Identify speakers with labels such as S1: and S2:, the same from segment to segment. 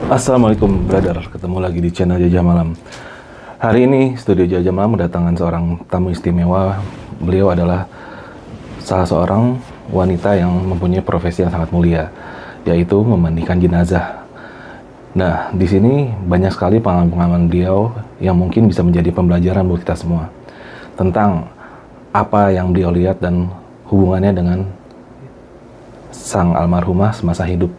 S1: Assalamualaikum brother, ketemu lagi di channel Jajah Malam. Hari ini studio Jajah Malam mendatangkan seorang tamu istimewa. Beliau adalah salah seorang wanita yang mempunyai profesi yang sangat mulia, yaitu memandikan jenazah. Nah, di sini banyak sekali pengalaman-pengalaman beliau yang mungkin bisa menjadi pembelajaran buat kita semua tentang apa yang beliau lihat dan hubungannya dengan sang almarhumah semasa hidup.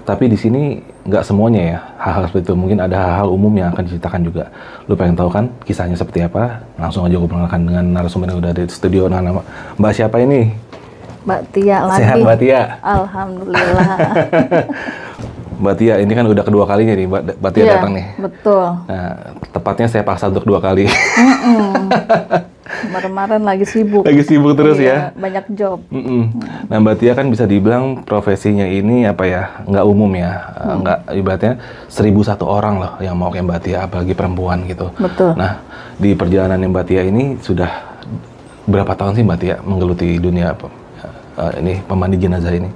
S1: Tapi di sini nggak semuanya ya hal-hal seperti itu. Mungkin ada hal-hal umum yang akan diceritakan juga. Lu pengen tahu kan kisahnya seperti apa? Langsung aja gue perkenalkan dengan narasumber yang udah ada di studio. Nah, nama Mbak siapa ini?
S2: Mbak Tia lagi.
S1: Sehat Mbak Tia?
S2: Alhamdulillah. Mbak
S1: Tia, ini kan udah kedua kalinya nih Mbak Tia datang nih.
S2: Betul.
S1: Nah, tepatnya saya paksa untuk 2 kali.
S2: Kemarin lagi sibuk.
S1: Lagi sibuk terus ya?
S2: Banyak job.
S1: Nah, Mbak Tia kan bisa dibilang profesinya ini apa ya, nggak umum ya. Nggak, ibaratnya 1001 orang loh yang mau kayak Mbak Tia, apalagi perempuan gitu.
S2: Betul.
S1: Nah, di perjalanan Mbak Tia ini sudah berapa tahun sih Mbak Tia menggeluti dunia ini pemandi jenazah ini?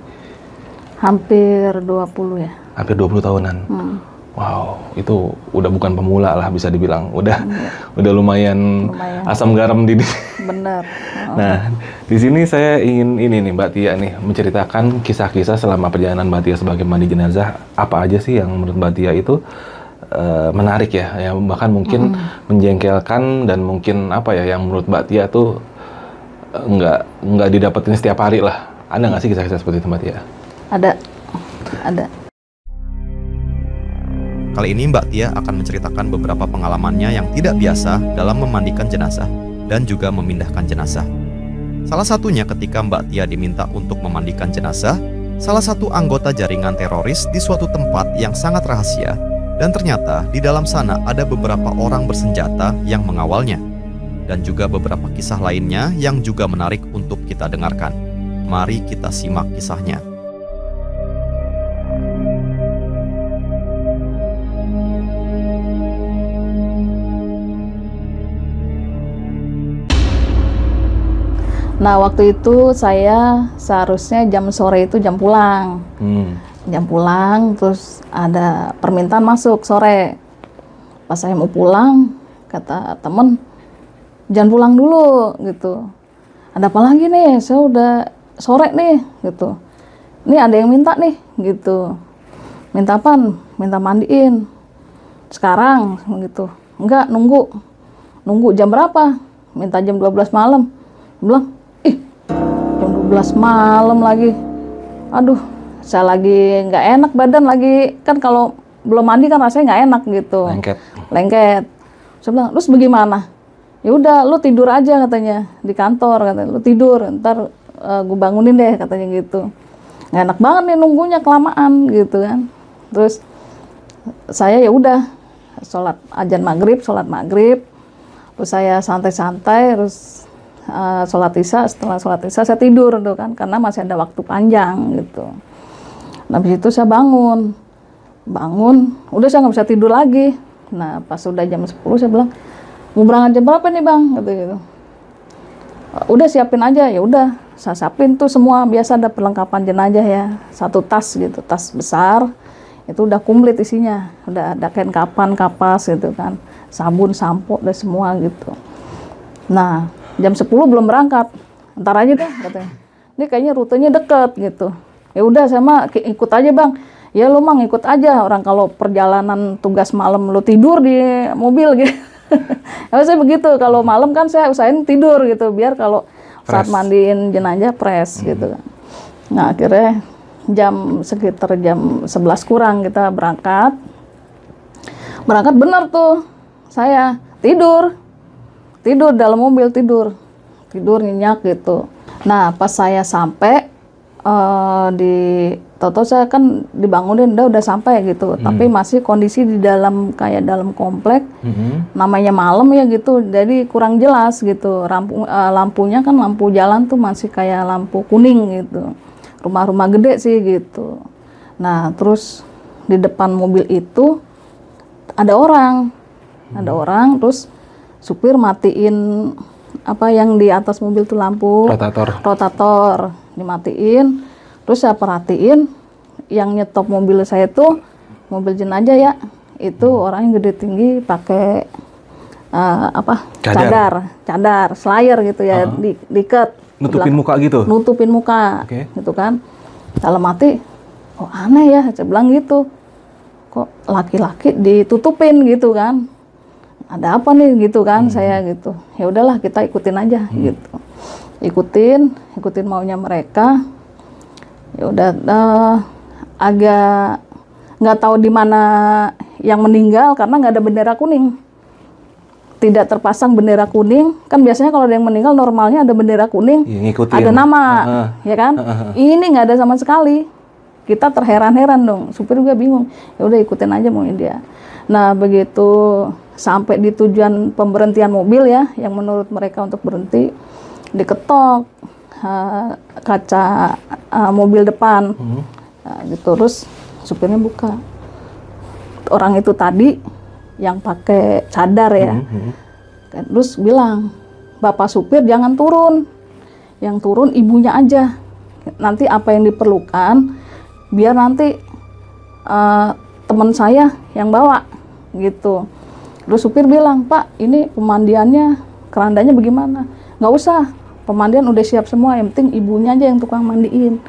S2: Hampir 20 ya.
S1: Hampir 20 tahunan. Wow, itu udah bukan pemula lah bisa dibilang. Udah lumayan asam garam di.
S2: Bener.
S1: Nah, di sini saya ingin ini nih Mbak Tia nih menceritakan kisah-kisah selama perjalanan Mbak Tia sebagai mandi jenazah. Apa aja sih yang menurut Mbak Tia itu menarik ya, yang bahkan mungkin menjengkelkan dan mungkin apa ya yang menurut Mbak Tia tuh nggak didapetin setiap hari lah. Ada nggak sih kisah-kisah seperti itu Mbak Tia?
S2: Ada.
S3: Kali ini Mbak Tia akan menceritakan beberapa pengalamannya yang tidak biasa dalam memandikan jenazah dan juga memindahkan jenazah. Salah satunya ketika Mbak Tia diminta untuk memandikan jenazah salah satu anggota jaringan teroris di suatu tempat yang sangat rahasia, dan ternyata di dalam sana ada beberapa orang bersenjata yang mengawalnya, dan juga beberapa kisah lainnya yang juga menarik untuk kita dengarkan. Mari kita simak kisahnya.
S2: Nah, waktu itu saya seharusnya jam sore itu jam pulang. Jam pulang, terus ada permintaan masuk sore. Pas saya mau pulang, kata temen, jangan pulang dulu, gitu. Ada apa lagi nih, saya udah sore nih, gitu. Ini ada yang minta nih, gitu. Minta apaan? Minta mandiin. Sekarang, gitu. Enggak, nunggu. Nunggu jam berapa? Minta jam 12 malam. Bilang, jam 12 malam lagi. Aduh, saya lagi nggak enak badan lagi. Kan kalau belum mandi kan rasanya nggak enak gitu. Lengket. Saya bilang, terus bagaimana? Ya udah, lu tidur aja katanya di kantor, katanya. Lu tidur, ntar gue bangunin deh katanya gitu. Nggak enak banget nih nunggunya kelamaan gitu kan. Terus saya ya udah sholat maghrib. Terus saya santai-santai, terus sholat isya. Setelah sholat isya saya tidur tuh kan, karena masih ada waktu panjang gitu. Nah, habis itu saya bangun, udah saya nggak bisa tidur lagi. Nah, pas udah jam 10 saya bilang, mau berangkat jam berapa nih bang? Gitu. Udah siapin aja. Ya udah, saya siapin tuh semua. Biasa ada perlengkapan jenazah ya, satu tas gitu, tas besar. Itu udah komplit isinya, udah ada kain kapas gitu kan, sabun, sampo, dan semua gitu. Nah, jam 10 belum berangkat, ntar aja deh katanya. Ini kayaknya rutenya deket gitu. Ya udah saya mah ikut aja bang. Ya lu mah ikut aja, orang kalau perjalanan tugas malam lu tidur di mobil gitu. Ya saya begitu, kalau malam kan saya usahain tidur gitu, biar kalau saat mandiin jenazah fresh gitu. Nah akhirnya sekitar jam 11 kurang kita berangkat. Berangkat bener tuh, saya tidur dalam mobil, tidur nyenyak gitu. Nah pas saya sampai Toto saya kan dibangunin, udah sampai gitu. Tapi masih kondisi di dalam kayak dalam komplek, namanya malam ya gitu, jadi kurang jelas gitu. Lampunya kan lampu jalan tuh masih kayak lampu kuning gitu. Rumah-rumah gede sih gitu. Nah terus di depan mobil itu ada orang, terus supir matiin apa yang di atas mobil tuh lampu rotator dimatiin. Terus saya perhatiin yang nyetop mobil saya tuh mobil jenazah ya, itu orangnya gede tinggi, pakai cadar, slayer gitu ya, diikat.
S1: Nutupin muka gitu?
S2: Nutupin muka, gitu kan. Dalam hati, oh aneh ya, saya bilang gitu. Kok laki-laki ditutupin gitu kan? Ada apa nih gitu kan, saya gitu. Ya udahlah kita ikutin aja gitu. Ikutin maunya mereka. Ya udah, agak nggak tahu di mana yang meninggal karena nggak ada bendera kuning. Tidak terpasang bendera kuning, kan biasanya kalau ada yang meninggal normalnya ada bendera kuning, ada nama, ya kan? Ini nggak ada sama sekali. Kita terheran-heran dong, supir juga bingung. Ya udah ikutin aja maunya dia. Nah begitu sampai di tujuan pemberhentian mobil ya, yang menurut mereka untuk berhenti, diketok kaca mobil depan, gitu. Terus supirnya buka. Orang itu tadi yang pakai cadar ya, terus bilang, Bapak supir jangan turun, yang turun ibunya aja, nanti apa yang diperlukan biar nanti teman saya yang bawa gitu. Terus supir bilang, Pak ini pemandiannya, kerandanya bagaimana? Nggak usah, pemandian udah siap semua, yang penting ibunya aja yang tukang mandiin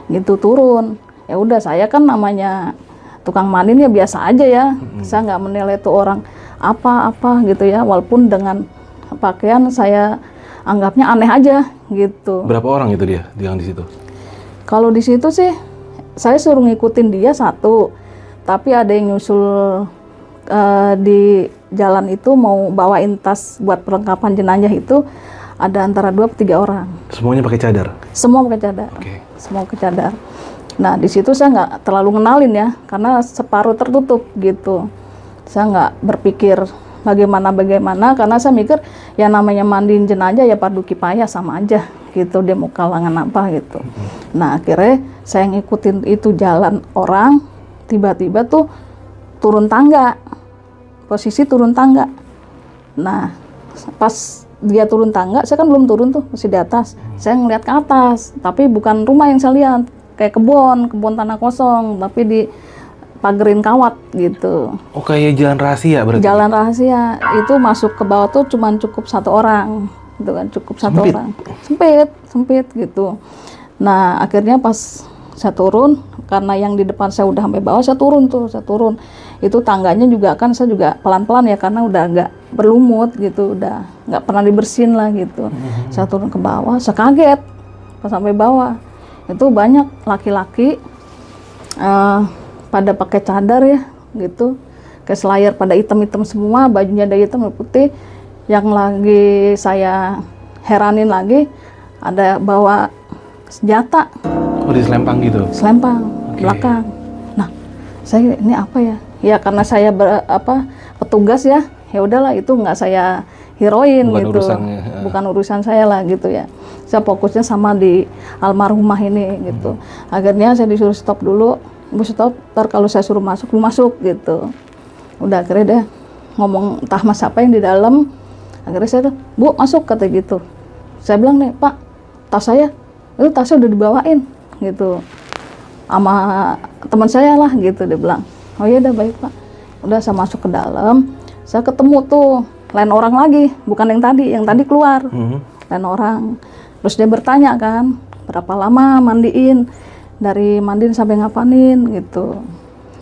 S2: gitu. Turun, ya udah saya kan namanya tukang mandiin ya biasa aja ya, saya nggak menilai tuh orang apa-apa gitu ya, walaupun dengan pakaian saya anggapnya aneh aja gitu.
S1: Berapa orang itu dia yang di situ?
S2: Kalau di situ sih saya suruh ngikutin dia satu, tapi ada yang nyusul di jalan itu mau bawain tas buat perlengkapan jenazah itu, ada antara 2 atau 3 orang.
S1: Semuanya pakai cadar?
S2: Semua pakai cadar. Semua pakai cadar. Nah di situ saya nggak terlalu ngenalin ya, karena separuh tertutup gitu. Saya nggak berpikir bagaimana, karena saya mikir ya namanya mandiin jenazah ya fardu kifayah sama aja gitu, dia mau kalangan apa gitu. Nah akhirnya saya ngikutin itu jalan orang, tiba-tiba tuh turun tangga, posisi turun tangga. Nah pas dia turun tangga, saya kan belum turun tuh, masih di atas. Saya ngeliat ke atas, tapi bukan rumah yang saya lihat, kayak kebun tanah kosong, tapi di pagerin kawat gitu.
S1: Oh kayak jalan rahasia berarti? Jalan
S2: rahasia, itu masuk ke bawah tuh cuman cukup 1 orang, gitu kan, cukup 1 orang. Sempit gitu. Nah akhirnya pas saya turun, karena yang di depan saya udah sampai bawah, saya turun. Itu tangganya juga kan saya juga pelan-pelan ya, karena udah agak berlumut gitu, udah nggak pernah dibersihin lah gitu. Saya turun ke bawah, saya kaget pas sampai bawah. Itu banyak laki-laki pada pakai cadar ya gitu, kayak slayer pada hitam-hitam semua, bajunya ada hitam dan putih. Yang lagi saya heranin lagi, ada bawa senjata.
S1: Oh diselempang gitu? Selempang,
S2: belakang. Nah saya ini apa ya? Ya karena saya petugas ya, ya udahlah itu nggak saya hiroin gitu, bukan urusan saya lah gitu ya. Saya fokusnya sama di almarhumah ini gitu. Akhirnya saya disuruh stop dulu, Bu stop, ntar kalau saya suruh masuk, lu masuk gitu. Udah akhirnya deh ngomong entah mas apa yang di dalam. Akhirnya saya tuh, Bu masuk kata gitu. Saya bilang nih Pak, tas saya, itu tasnya udah dibawain gitu, sama teman saya lah gitu. Dia bilang, oh iya udah baik Pak. Udah saya masuk ke dalam, saya ketemu tuh lain orang lagi, bukan yang tadi keluar, lain orang. Terus dia bertanya kan, berapa lama mandiin, dari mandiin sampai ngapain gitu.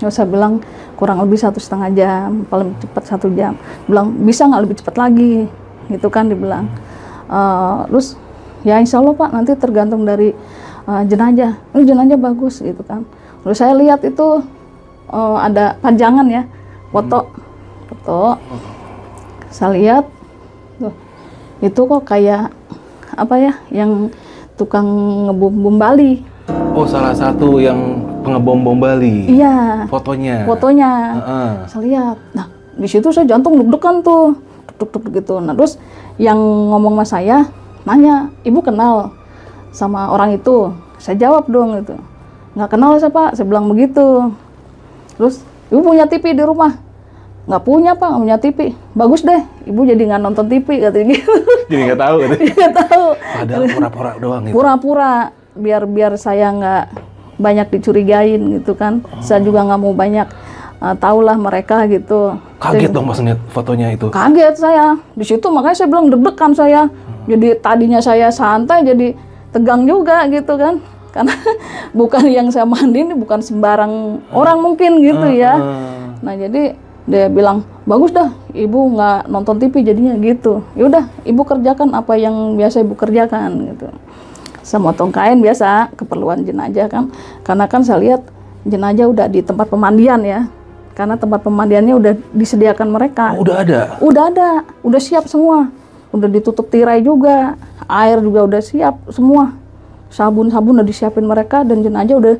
S2: Terus saya bilang kurang lebih 1,5 jam, paling cepat 1 jam. Bilang bisa nggak lebih cepat lagi, gitu kan dibilang. Terus ya insya Allah Pak, nanti tergantung dari jenazah. Ini jenazah bagus gitu kan. Terus saya lihat itu ada pajangan ya, foto. Saya lihat, tuh, itu kok kayak apa ya, yang tukang ngebom Bali.
S1: Oh salah satu yang pengebom bom Bali.
S2: Iya.
S1: Fotonya.
S2: Saya lihat. Nah di situ saya jantung deg-degan tuh, deg-deg gitu. Nah terus yang ngomong sama saya nanya, Ibu kenal sama orang itu? Saya jawab dong gitu. Nggak kenal siapa? Saya bilang begitu. Terus Ibu punya TV di rumah? Nggak punya Pak, nggak punya TV. Bagus deh, Ibu jadi nggak nonton TV katanya gitu.
S1: Jadi nggak tahu katanya.
S2: Nggak tahu.
S1: Padahal pura-pura doang gitu.
S2: Pura-pura, biar saya nggak banyak dicurigain gitu kan. Saya juga nggak mau banyak tahulah mereka gitu.
S1: Kaget dong pas ngeliat fotonya itu.
S2: Kaget saya di situ, makanya saya bilang deg-degan saya. Jadi tadinya saya santai jadi tegang juga gitu kan, karena bukan yang saya mandi ini bukan sembarang orang mungkin gitu ya. Nah jadi dia bilang bagus dah ibu nggak nonton TV jadinya gitu. Yaudah ibu kerjakan apa yang biasa ibu kerjakan gitu. Saya motong kain biasa keperluan jenazah kan, karena kan saya lihat jenazah udah di tempat pemandian ya. Karena tempat pemandiannya udah disediakan mereka.
S1: Oh, udah ada?
S2: Udah ada, udah siap semua. Udah ditutup tirai juga, air juga udah siap semua. Sabun-sabun udah disiapin mereka dan jenazah udah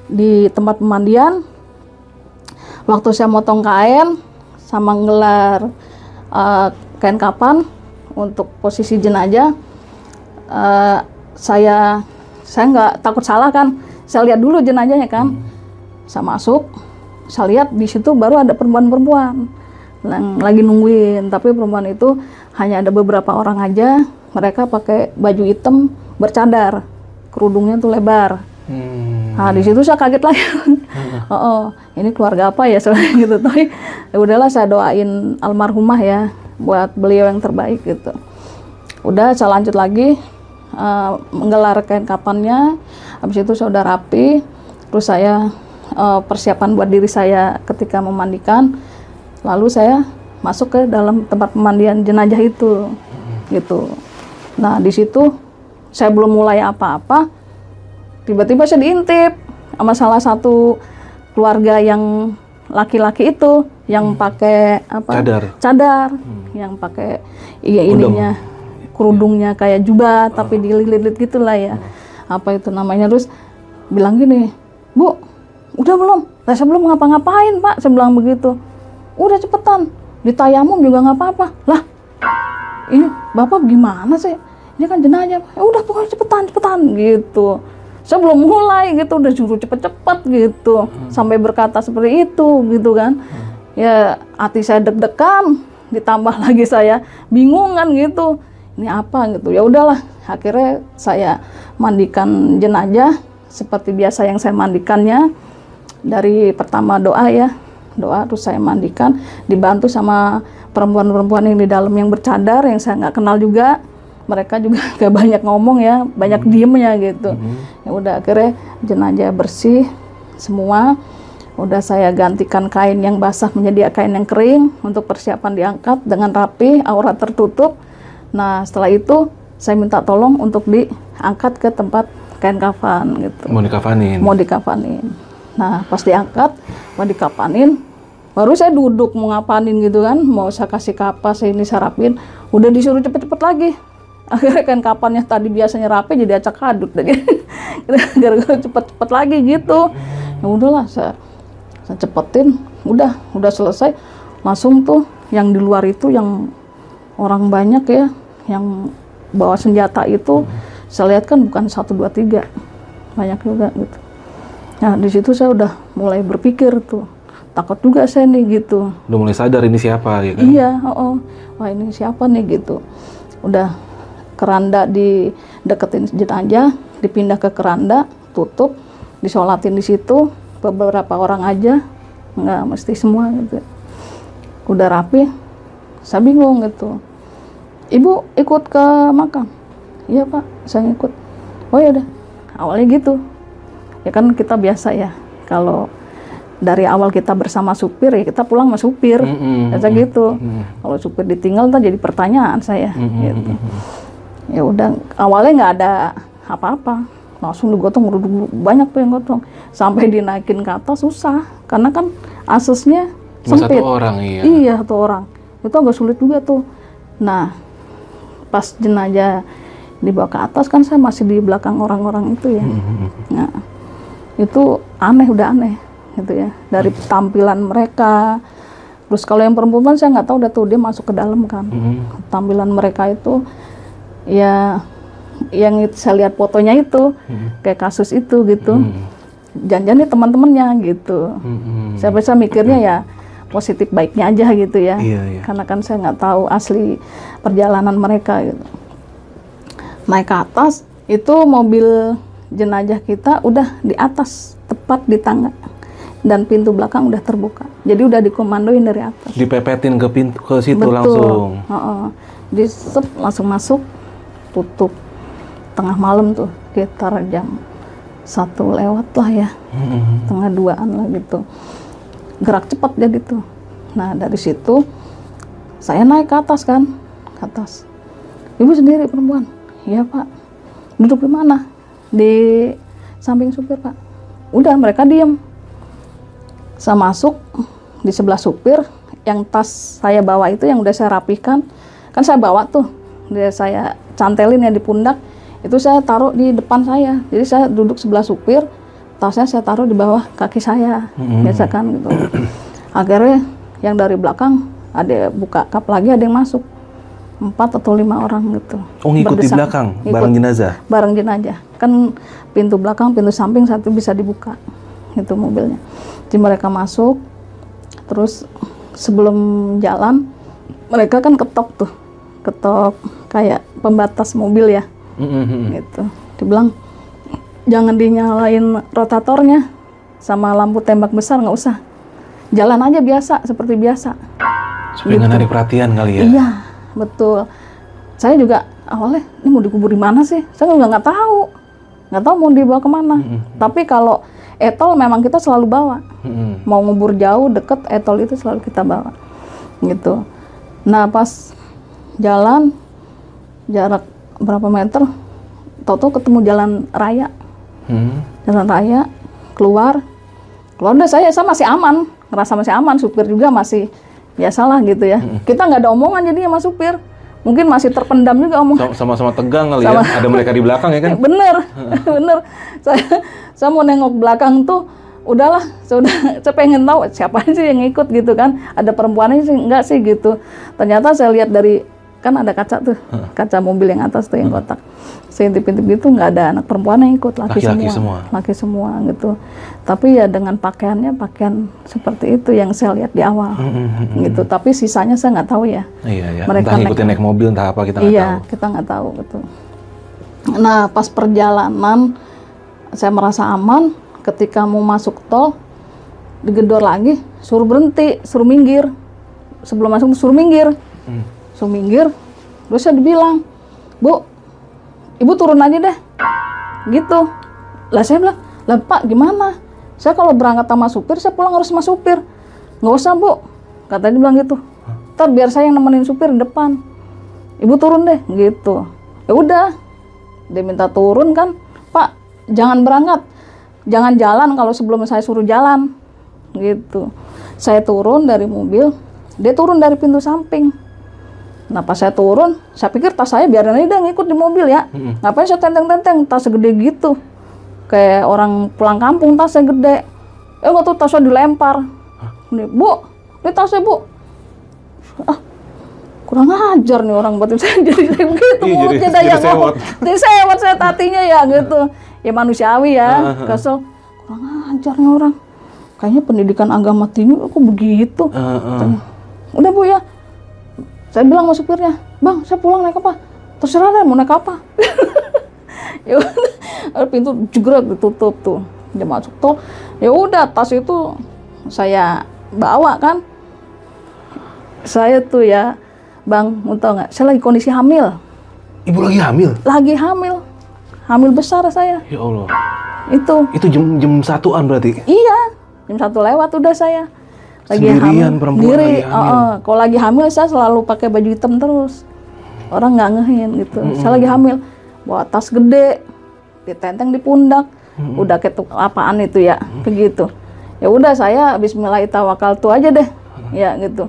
S2: di tempat pemandian. Waktu saya motong kain sama ngelar kain kapan untuk posisi jenazah, saya nggak takut salah kan. Saya lihat dulu jenazahnya kan. Saya masuk. Saya lihat di situ baru ada perempuan-perempuan yang lagi nungguin, tapi perempuan itu hanya ada beberapa orang aja. Mereka pakai baju hitam bercadar, kerudungnya tuh lebar. Nah di situ saya kaget lagi. Ini keluarga apa ya soalnya gitu. Tapi ya udahlah saya doain almarhumah ya buat beliau yang terbaik gitu. Udah saya lanjut lagi menggelar kain kapannya. Habis itu saya udah rapi, terus saya persiapan buat diri saya ketika memandikan, lalu saya masuk ke dalam tempat pemandian jenazah itu gitu. Nah di situ saya belum mulai apa-apa, tiba-tiba saya diintip sama salah satu keluarga yang laki-laki itu yang pakai apa cadar yang pakai ininya kerudungnya kayak jubah tapi dililit-lilit gitulah ya, apa itu namanya. Terus bilang gini, Bu, udah belum? Saya belum ngapa-ngapain Pak, saya bilang begitu. Udah cepetan, ditayamum juga nggak apa-apa. Lah, ini Bapak gimana sih? Ini kan jenazah. Ya udah pokoknya cepetan gitu. Saya belum mulai gitu, udah suruh cepet-cepet gitu. Sampai berkata seperti itu gitu kan. Ya hati saya deg-degan, ditambah lagi saya bingung kan gitu. Ini apa gitu. Ya udahlah, akhirnya saya mandikan jenazah seperti biasa yang saya mandikannya. Dari pertama doa ya, doa terus saya mandikan, dibantu sama perempuan-perempuan yang di dalam yang bercadar yang saya nggak kenal juga. Mereka juga gak banyak ngomong ya, banyak diemnya gitu. Ya udah akhirnya jenazah bersih semua. Udah saya gantikan kain yang basah menjadi kain yang kering untuk persiapan diangkat dengan rapi, aurat tertutup. Nah setelah itu saya minta tolong untuk diangkat ke tempat kain kafan gitu.
S1: Mau dikafanin? Mau dikafanin.
S2: Nah pas diangkat, mau dikapanin, baru saya duduk mau ngapanin gitu kan, mau saya kasih kapas, ini saya rapin, udah disuruh cepet-cepet lagi. Akhirnya kan kapannya tadi biasanya rapi jadi acak adut lagi. Gara-gara cepet-cepet lagi gitu. Ya udahlah saya cepetin, udah selesai. Langsung tuh yang di luar itu yang orang banyak ya, yang bawa senjata itu, saya lihat kan bukan 1, 2, 3, banyak juga gitu. Nah di situ saya udah mulai berpikir tuh, takut juga saya nih gitu.
S1: Udah mulai sadar ini siapa ya kan?
S2: Iya, wah ini siapa nih gitu. Udah keranda dideketin jenazah, dipindah ke keranda, tutup, disolatin di situ, beberapa orang aja, nggak mesti semua gitu. Udah rapi, saya bingung gitu. Ibu ikut ke makam? Iya Pak, saya ikut. Oh ya udah, awalnya gitu. Ya kan kita biasa ya, kalau dari awal kita bersama supir ya kita pulang sama supir, biasa gitu. Kalau supir ditinggal tuh jadi pertanyaan saya. Gitu. Ya udah, awalnya nggak ada apa-apa, langsung digotong, banyak tuh yang gotong, sampai dinaikin ke atas susah, karena kan aksesnya sempit.
S1: Satu orang iya.
S2: Iya 1 orang, itu agak sulit juga tuh. Nah pas jenazah dibawa ke atas kan saya masih di belakang orang-orang itu ya. Nah itu udah aneh gitu ya, dari tampilan mereka. Terus kalau yang perempuan saya nggak tahu, udah tuh dia masuk ke dalam kan. Tampilan mereka itu ya yang saya lihat fotonya itu kayak kasus itu gitu. Jangan-jangan nih teman-temannya gitu. Saya biasa mikirnya ya positif baiknya aja gitu ya. Karena kan saya nggak tahu asli perjalanan mereka gitu. Naik ke atas itu mobil jenazah kita udah di atas, tepat di tangga. dan pintu belakang udah terbuka. Jadi udah dikomandoin dari atas.
S1: Dipepetin ke pintu ke situ.
S2: Betul.
S1: Langsung.
S2: Langsung masuk, tutup. Tengah malam tuh, sekitar jam 1 lewat lah ya, tengah 2-an lah gitu. Gerak cepat jadi tuh. Nah dari situ saya naik ke atas kan, ke atas. Ibu sendiri perempuan? Iya Pak. Duduk di mana? Di samping supir Pak. Udah mereka diem. Saya masuk di sebelah supir, yang tas saya bawa itu yang udah saya rapihkan, kan saya bawa tuh, saya cantelin ya di pundak, itu saya taruh di depan saya. Jadi saya duduk sebelah supir, tasnya saya taruh di bawah kaki saya, biasa kan gitu. Akhirnya yang dari belakang ada buka kap lagi, ada yang masuk 4 atau 5 orang gitu.
S1: Oh ngikut di belakang, bareng jenazah?
S2: Bareng jenazah, kan pintu belakang, pintu samping satu bisa dibuka, itu mobilnya. Jadi mereka masuk, terus sebelum jalan, mereka kan ketok kayak pembatas mobil ya, gitu. Dibilang jangan dinyalain rotatornya sama lampu tembak besar, nggak usah. Jalan aja biasa, seperti biasa.
S1: Supaya nggak narik perhatian kali ya?
S2: Iya, betul. Saya juga awalnya, ini mau dikubur di mana sih? Saya juga nggak tahu mau dibawa kemana. Tapi kalau etol memang kita selalu bawa. Mau ngubur jauh, deket, etol itu selalu kita bawa. Gitu. Nah pas jalan, jarak berapa meter, tahu-tahu ketemu jalan raya. Jalan raya, keluar udah saya masih aman, ngerasa masih aman, supir juga masih biasalah gitu ya. Kita nggak ada omongan jadinya sama supir. Mungkin masih terpendam juga omongan.
S1: Sama-sama tegang kali ya, ada mereka di belakang ya kan?
S2: Bener. Saya mau nengok belakang tuh, udahlah, saya pengen tahu siapa sih yang ikut gitu kan. Ada perempuannya sih, enggak sih gitu. Ternyata saya lihat dari, kan ada kaca tuh, kaca mobil yang atas tuh yang kotak. Saya intip-intip gitu, nggak ada anak perempuan yang ikut, laki semua gitu. Tapi ya dengan pakaian seperti itu yang saya lihat di awal, gitu. Tapi sisanya saya nggak tahu ya.
S1: Iya.
S2: Mereka
S1: entah ngikutin naik mobil, entah apa, kita nggak tahu.
S2: Iya, kita nggak tahu gitu. Nah pas perjalanan saya merasa aman. Ketika mau masuk tol, digedor lagi, suruh berhenti, suruh minggir. Sebelum masuk suruh minggir. Suruh minggir, terus saya dibilang, Bu, Ibu turun aja deh. Gitu. Lah saya bilang, lah Pak gimana? Saya kalau berangkat sama supir, saya pulang harus sama supir. Nggak usah Bu, katanya dia bilang gitu. Ntar biar saya yang nemenin supir di depan. Ibu turun deh, gitu. Ya udah, dia minta turun kan, Pak jangan berangkat, jangan jalan kalau sebelum saya suruh jalan, gitu. Saya turun dari mobil, dia turun dari pintu samping. Nah pas saya turun, saya pikir tas saya biarin aja dia ngikut di mobil ya. Ngapain saya tenteng-tenteng, tas segede gitu. Kayak orang pulang kampung tasnya gede. Nggak tuh tasnya dilempar. Bu, ini tasnya Bu. Kurang ajar nih orang, buat saya jadi begitu mulutnya dah yang ngomong. Jadi sewot saya tatinya ya gitu. Ya manusiawi ya, kesel. Kurang ajar nih orang. Kayaknya pendidikan agama ini kok begitu. Udah Bu ya. Saya bilang sama supirnya, Bang, saya pulang naik apa? Terserah deh mau naik apa. Ya udah, pintu jegrek ditutup tuh. Dia masuk tol. Ya udah, tas itu saya bawa kan. Saya tuh ya, Bang, mau tau nggak? Saya lagi kondisi hamil.
S1: Ibu lagi hamil?
S2: Lagi hamil. Hamil besar saya.
S1: Ya Allah.
S2: Itu
S1: jam 1-an berarti?
S2: Iya, jam 1 lewat udah saya. Lagi
S1: sendirian,
S2: hamil.
S1: Perempuan lagi hamil.
S2: Kalau lagi hamil saya selalu pakai baju hitam terus. Orang nggak ngehin gitu. Saya lagi hamil, bawa tas gede, ditenteng di pundak. Udah ketuk apaan itu ya, begitu. Ya udah saya bismillahirrahmanirrahim aja deh. Ya gitu.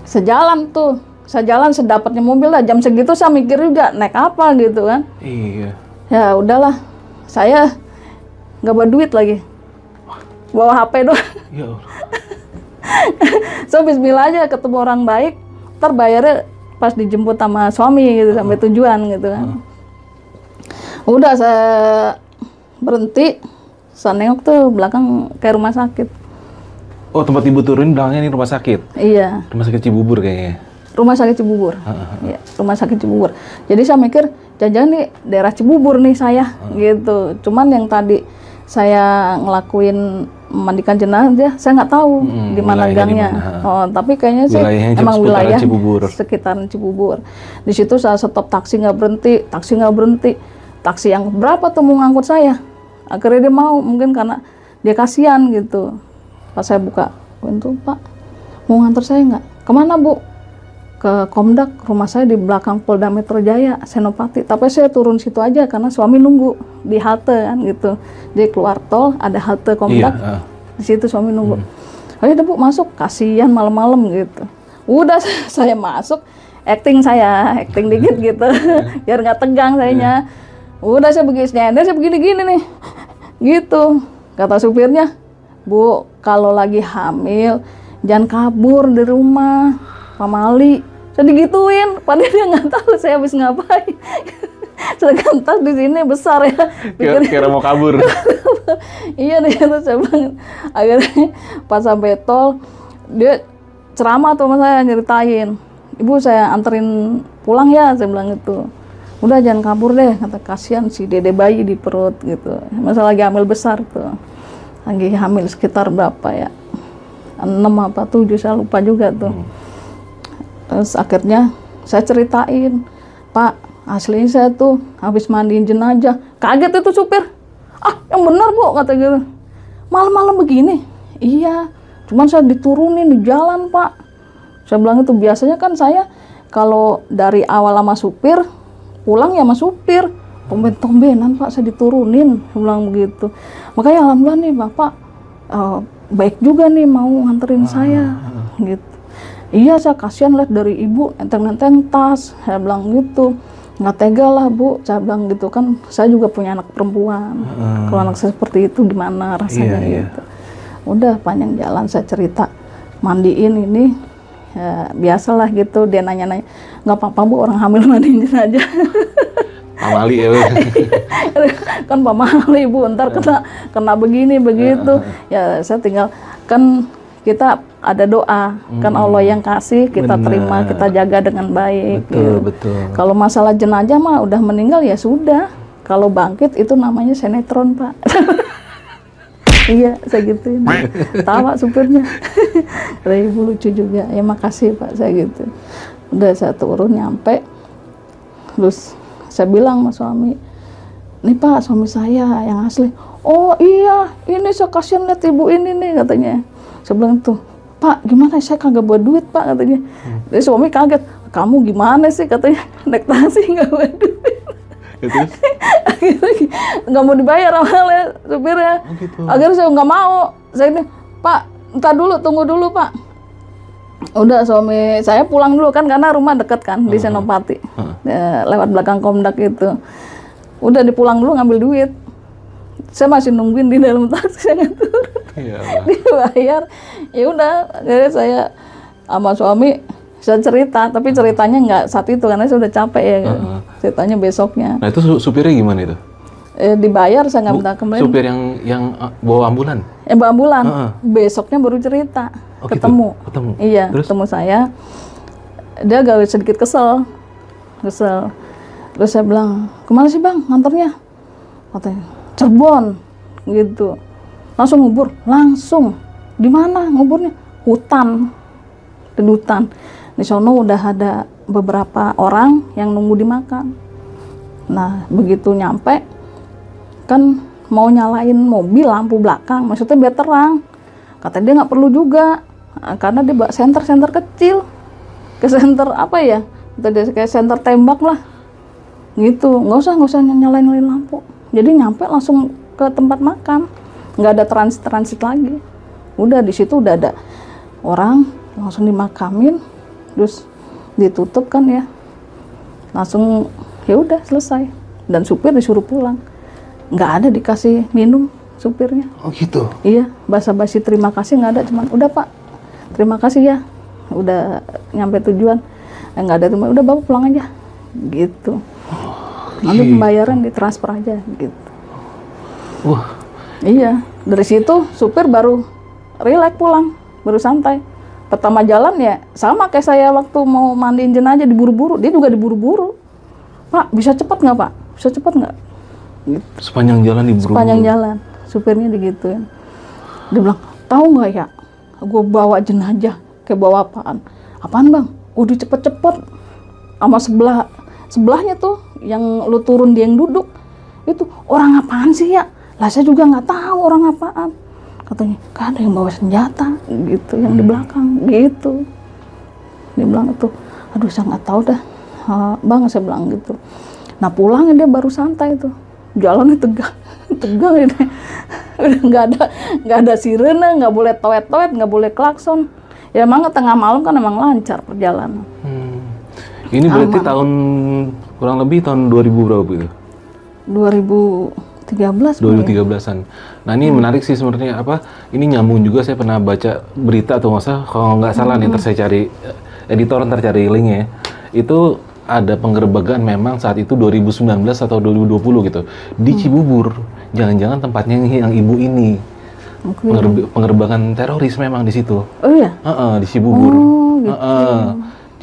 S2: Sejalan tuh, sedapatnya mobil lah. Jam segitu saya mikir juga naik apa gitu kan.
S1: Iya.
S2: Ya udahlah, saya nggak bawa duit lagi, bawa HP doang.
S1: Ya Allah.
S2: So bismillah aja, ketemu orang baik, ntar bayarnya pas dijemput sama suami gitu sampai tujuan gitu kan. Udah saya berhenti, saya nengok tuh belakang kayak rumah sakit.
S1: Oh tempat ibu turun belakangnya ini rumah sakit?
S2: Iya.
S1: Rumah sakit Cibubur kayaknya.
S2: Rumah sakit Cibubur. Ya, rumah sakit Cibubur. Jadi saya mikir jangan-jangan nih daerah Cibubur nih saya gitu. Cuman yang tadi saya ngelakuin memandikan jenazah, saya nggak tahu di mana gangnya. Oh, tapi kayaknya sih emang wilayah sekitaran Cibubur. Di situ saya stop, taksi nggak berhenti. Taksi yang berapa tuh mau ngangkut saya? Akhirnya dia mau, mungkin karena dia kasihan gitu. Pas saya buka pintu, Pak, mau nganter saya nggak? Kemana, Bu? Ke Komdak, rumah saya di belakang Polda Metro Jaya, Senopati. Tapi saya turun situ aja karena suami nunggu di halte kan gitu. Jadi keluar tol ada halte Komdak, di situ suami nunggu. Oh ya, Bu, masuk, kasihan malam-malam gitu. Udah saya masuk, acting dikit gitu, biar nggak tegang sayanya. Udah saya begini-gini nih, gitu. Kata supirnya, Bu, kalau lagi hamil jangan kabur dari rumah, pamali. Saya digituin, padahal dia nggak tahu saya habis ngapain. Sedangkan tas di sini besar ya.
S1: Kira mau kabur.
S2: Iya deh, terus saya bilang. Akhirnya pas sampai tol, dia ceramah tuh sama saya, nyeritain. Ibu, saya anterin pulang ya, saya bilang gitu. Udah jangan kabur deh, kata, kasihan si dede bayi di perut gitu. Masa lagi hamil besar tuh. Lagi hamil sekitar berapa ya? 6 apa 7, saya lupa juga tuh. Terus akhirnya saya ceritain, Pak, aslinya saya tuh habis mandiin jenazah. Kaget itu supir. Ah, yang benar, Bu, kata gitu. Malam-malam begini? Iya, cuman saya diturunin di jalan, Pak. Saya bilang itu biasanya kan saya kalau dari awal sama supir, pulang ya sama supir. Tomben-tombenan, Pak, saya diturunin. Saya bilang begitu. Makanya alhamdulillah nih Bapak baik juga nih mau nganterin saya gitu. Iya, saya kasihan lihat dari ibu enteng-enteng tas, saya bilang gitu. Nggak tega lah, Bu, saya bilang gitu kan, saya juga punya anak perempuan. Kalau anak saya seperti itu gimana rasanya gitu. Udah panjang jalan saya cerita, mandiin ini, ya, biasalah gitu, dia nanya-nanya, nggak apa-apa, Bu, orang hamil mandiin aja.
S1: Pamali ya.
S2: Kan pamali, Bu, ntar kena begini begitu. Ya saya tinggal, kan kita ada doa, kan Allah yang kasih, kita terima, kita jaga dengan baik.
S1: Betul.
S2: Kalau masalah jenazah mah udah meninggal ya sudah. Kalau bangkit itu namanya sinetron, Pak. Iya, saya gituin. Tawa supirnya. Kata ibu lucu juga. Ya makasih, Pak, saya gitu. Udah saya turun nyampe. Terus saya bilang sama suami, nih Pak, suami saya yang asli. Oh iya, ini saya kasihan lihat ibu ini nih, katanya. Saya bilang tuh, Pak, gimana, saya kagak buat duit, Pak, katanya. Jadi suami kaget, kamu gimana sih, katanya, naik taksi nggak buat duit. Akhirnya nggak mau dibayar awalnya supirnya. Gitu. Akhirnya saya nggak mau, saya ini, Pak, entar dulu, tunggu dulu, Pak. Udah suami saya pulang dulu kan, karena rumah deket kan di Senopati, lewat belakang Komdak itu. Udah dipulang dulu ngambil duit. Saya masih nungguin di dalam taksi, saya nggak turun. Dibayar. Ya udah, jadi saya sama suami saya cerita, tapi ceritanya nggak saat itu karena saya udah capek ya. Ceritanya besoknya. Nah
S1: itu supirnya gimana itu?
S2: Dibayar, saya nggak minta kembali.
S1: Supir yang bawa ambulan?
S2: Bawa ambulan. Besoknya baru cerita. Ketemu. Iya, terus? Ketemu saya. Dia agak sedikit kesel. Terus saya bilang, kemana sih Bang nganternya? Katanya, Cirebon. Gitu. Langsung ngubur, langsung. Di mana nguburnya? Hutan. Di hutan. Di sono udah ada beberapa orang yang nunggu di makam. Nah, begitu nyampe, kan mau nyalain mobil lampu belakang, maksudnya biar terang. Kata dia nggak perlu juga, karena dia bawa senter kecil, ke senter apa ya? Dia kayak senter tembak lah, gitu. Nggak usah nyalain lampu. Jadi nyampe langsung ke tempat makam, nggak ada transit lagi. Udah di situ udah ada orang, langsung dimakamin, terus ditutup kan ya, langsung ya udah selesai. Dan supir disuruh pulang, nggak ada dikasih minum supirnya.
S1: Oh gitu?
S2: Iya, basa-basi terima kasih nggak ada, cuman udah Pak, terima kasih ya, udah nyampe tujuan. Nggak ada terima, udah Bapak pulang aja, gitu. Nanti pembayaran ditransfer aja, gitu.
S1: Wah.
S2: Iya, dari situ supir baru rileks pulang, baru santai. Pertama jalan ya sama kayak saya waktu mau mandiin jenazah, diburu-buru, dia juga diburu-buru. Pak, bisa cepat nggak Pak? Bisa cepat nggak? Gitu.
S1: Sepanjang jalan diburu-buru?
S2: Sepanjang jalan, supirnya digituin. Dia bilang, tahu nggak ya, gue bawa jenazah, kayak bawa apaan? Apaan bang? Udah cepet-cepet, sama sebelahnya tuh, yang lu turun dia yang duduk, itu orang apaan sih ya? Lah saya juga nggak tahu orang apaan. Katanya, kan ada yang bawa senjata, gitu, yang di belakang, gitu. Dia bilang itu, aduh saya nggak tahu dah, bang, saya bilang gitu. Nah pulangnya dia baru santai tuh, jalannya tegang ini, udah nggak ada sirene, nggak boleh toet-toet, nggak boleh klakson. Ya emang tengah malam kan emang lancar perjalanan.
S1: Ini berarti kurang lebih tahun 2000 berapa itu?
S2: 2013.
S1: 2013-an. Nah ini menarik sih sebenarnya, ini nyambung juga, saya pernah baca berita atau kalau nggak salah nih, ntar saya cari editor, ntar cari linknya. Itu ada penggerbekan memang saat itu 2019 atau 2020 gitu di Cibubur. Jangan-jangan tempatnya yang ibu ini. Penggerbekan teroris memang di situ.
S2: Oh iya?
S1: Di Cibubur.
S2: Oh, gitu.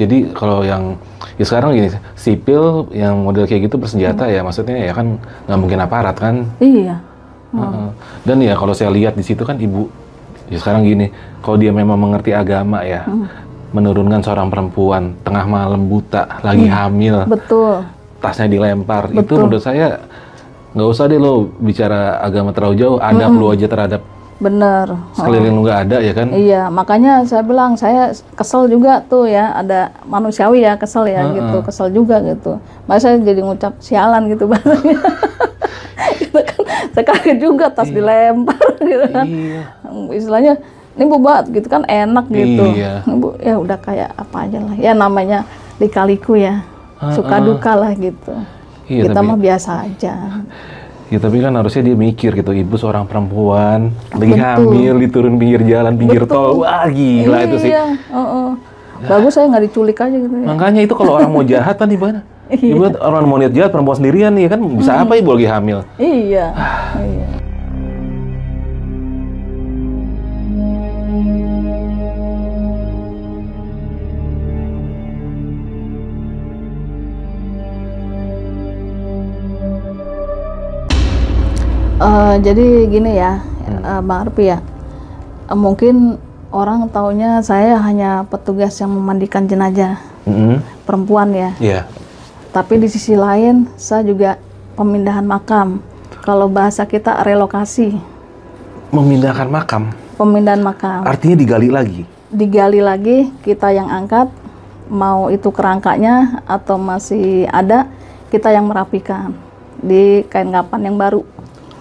S1: Jadi kalau yang ya sekarang gini, sipil yang model kayak gitu bersenjata ya, maksudnya ya kan nggak mungkin aparat kan.
S2: Iya.
S1: Dan ya kalau saya lihat di situ kan ibu, ya sekarang gini, kalau dia memang mengerti agama ya, menurunkan seorang perempuan tengah malam buta, lagi hamil,
S2: betul,
S1: tasnya dilempar,
S2: betul.
S1: Itu menurut saya nggak usah deh lo bicara agama terlalu jauh, adab lo aja terhadap
S2: bener.
S1: Sekeliling lu nggak ada ya kan?
S2: Iya, makanya saya bilang saya kesel juga tuh ya, ada manusiawi ya kesel ya gitu, kesel juga gitu. Makanya saya jadi ngucap sialan gitu bahasanya. Gitu kan, saya kaget juga tas dilempar gitu kan.
S1: Iya.
S2: Istilahnya ini bu buat gitu kan enak gitu.
S1: Iya.
S2: Bu, ya udah kayak apa aja lah. Ya namanya lika-liku ya, suka duka lah gitu.
S1: Iya,
S2: kita mah biasa aja.
S1: Ya tapi kan harusnya dia mikir gitu, ibu seorang perempuan, lagi hamil, diturun pinggir jalan, pinggir tol, wah gila itu sih.
S2: Bagus saya nggak diculik aja gitu ya.
S1: Makanya itu kalau orang mau jahat kan gimana? Ibu orang mau niat jahat, perempuan sendirian nih kan, bisa apa ibu lagi hamil?
S2: Iya. Iya. Jadi gini ya, Bang Arfi ya, mungkin orang taunya saya hanya petugas yang memandikan jenazah perempuan ya.
S1: Iya.
S2: Tapi di sisi lain saya juga pemindahan makam. Kalau bahasa kita relokasi.
S1: Memindahkan makam?
S2: Pemindahan makam.
S1: Artinya digali lagi? Digali
S2: lagi, kita yang angkat, mau itu kerangkanya atau masih ada, kita yang merapikan di kain kapan yang baru.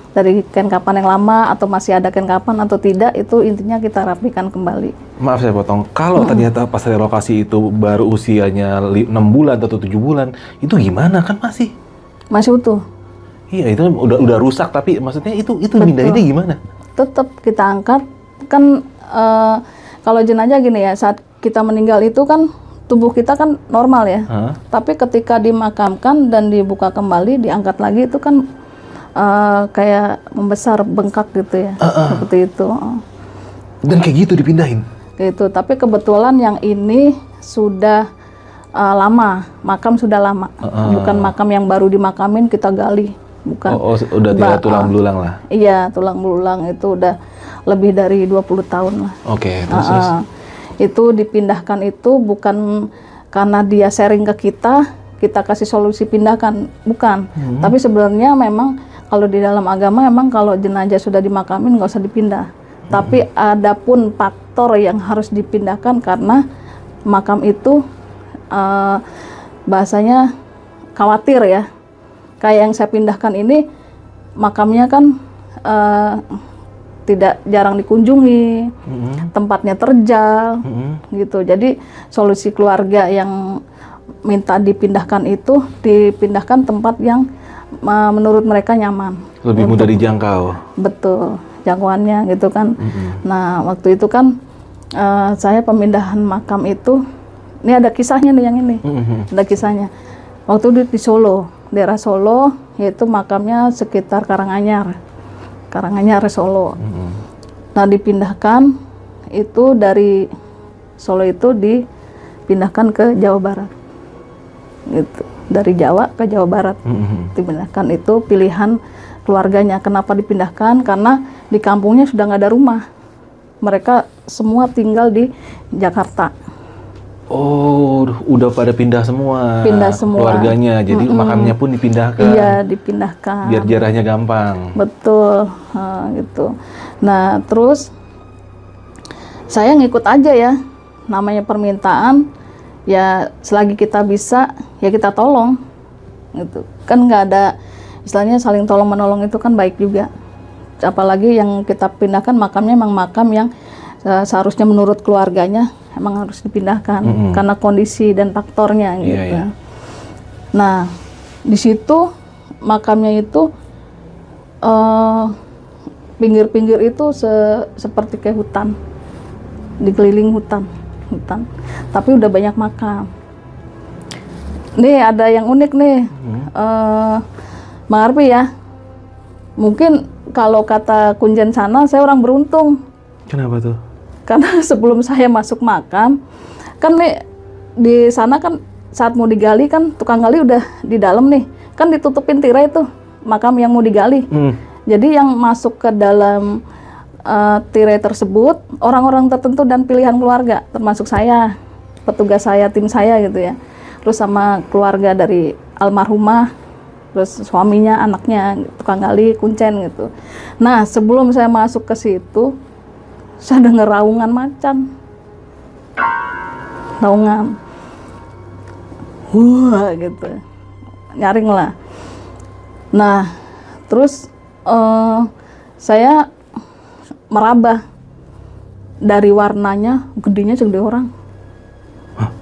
S2: Dari kain kapan yang lama atau masih ada kain kapan atau tidak, itu intinya kita rapikan kembali.
S1: Maaf saya potong, kalau ternyata pas relokasi itu baru usianya 6 bulan atau 7 bulan, itu gimana kan masih?
S2: Masih utuh.
S1: Iya, itu udah rusak, tapi maksudnya itu mindahinnya gimana?
S2: Tetap kita angkat, kan kalau jenazah gini ya, saat kita meninggal itu kan tubuh kita kan normal ya. Tapi ketika dimakamkan dan dibuka kembali, diangkat lagi itu kan kayak membesar, bengkak gitu ya, seperti itu.
S1: Dan kayak gitu dipindahin?
S2: Gitu, tapi kebetulan yang ini sudah lama, makam sudah lama, bukan makam yang baru dimakamin kita gali, bukan.
S1: Udah tidak tulang belulang lah? Iya,
S2: tulang belulang itu udah lebih dari 20 tahun lah.
S1: Oke, terus?
S2: Itu dipindahkan itu bukan karena dia sharing ke kita kasih solusi pindahkan, bukan. Tapi sebenarnya memang kalau di dalam agama memang kalau jenazah sudah dimakamin nggak usah dipindah. Tapi ada pun faktor yang harus dipindahkan karena makam itu bahasanya khawatir ya. Kayak yang saya pindahkan ini makamnya kan tidak jarang dikunjungi, tempatnya terjal, gitu. Jadi solusi keluarga yang minta dipindahkan itu dipindahkan tempat yang menurut mereka nyaman,
S1: lebih mudah dijangkau.
S2: Betul, jangkauannya gitu kan. Nah waktu itu kan saya pemindahan makam itu, ini ada kisahnya nih yang ini, ada kisahnya. Waktu di Solo, daerah Solo, yaitu makamnya sekitar Karanganyar Solo. Nah dipindahkan itu dari Solo itu dipindahkan ke Jawa Barat, gitu. Dari Jawa ke Jawa Barat dipindahkan, itu pilihan keluarganya. Kenapa dipindahkan? Karena di kampungnya sudah nggak ada rumah. mereka semua tinggal di Jakarta.
S1: Oh, udah pada pindah semua.
S2: Pindah semua.
S1: Keluarganya, jadi makamnya pun dipindahkan.
S2: Iya, dipindahkan.
S1: Biar jarahnya gampang.
S2: Betul, gitu. Nah, terus saya ngikut aja ya, namanya permintaan, ya selagi kita bisa, ya kita tolong. Gitu. Kan nggak ada, istilahnya saling tolong menolong itu kan baik juga. Apalagi yang kita pindahkan makamnya emang makam yang seharusnya menurut keluarganya emang harus dipindahkan karena kondisi dan faktornya gitu.
S1: Iya.
S2: Nah, di situ makamnya itu pinggir-pinggir itu seperti kayak hutan, dikeliling hutan. Tapi udah banyak makam. Nih ada yang unik nih, Bang Arfi ya. Mungkin kalau kata Kunjen sana, saya orang beruntung.
S1: Kenapa tuh?
S2: Karena sebelum saya masuk makam, kan nih di sana kan saat mau digali kan tukang gali udah di dalam nih, kan ditutupin tirai tuh makam yang mau digali. Jadi yang masuk ke dalam tirai tersebut orang-orang tertentu dan pilihan keluarga, termasuk saya, petugas saya, tim saya gitu ya. Terus sama keluarga dari almarhumah, terus suaminya, anaknya, tukang gali, kuncen gitu. Nah sebelum saya masuk ke situ, saya dengar raungan macan. Raungan. Wah gitu. Nyaring lah. Nah, terus saya meraba. Dari warnanya, gedenya segede orang.
S1: Hah?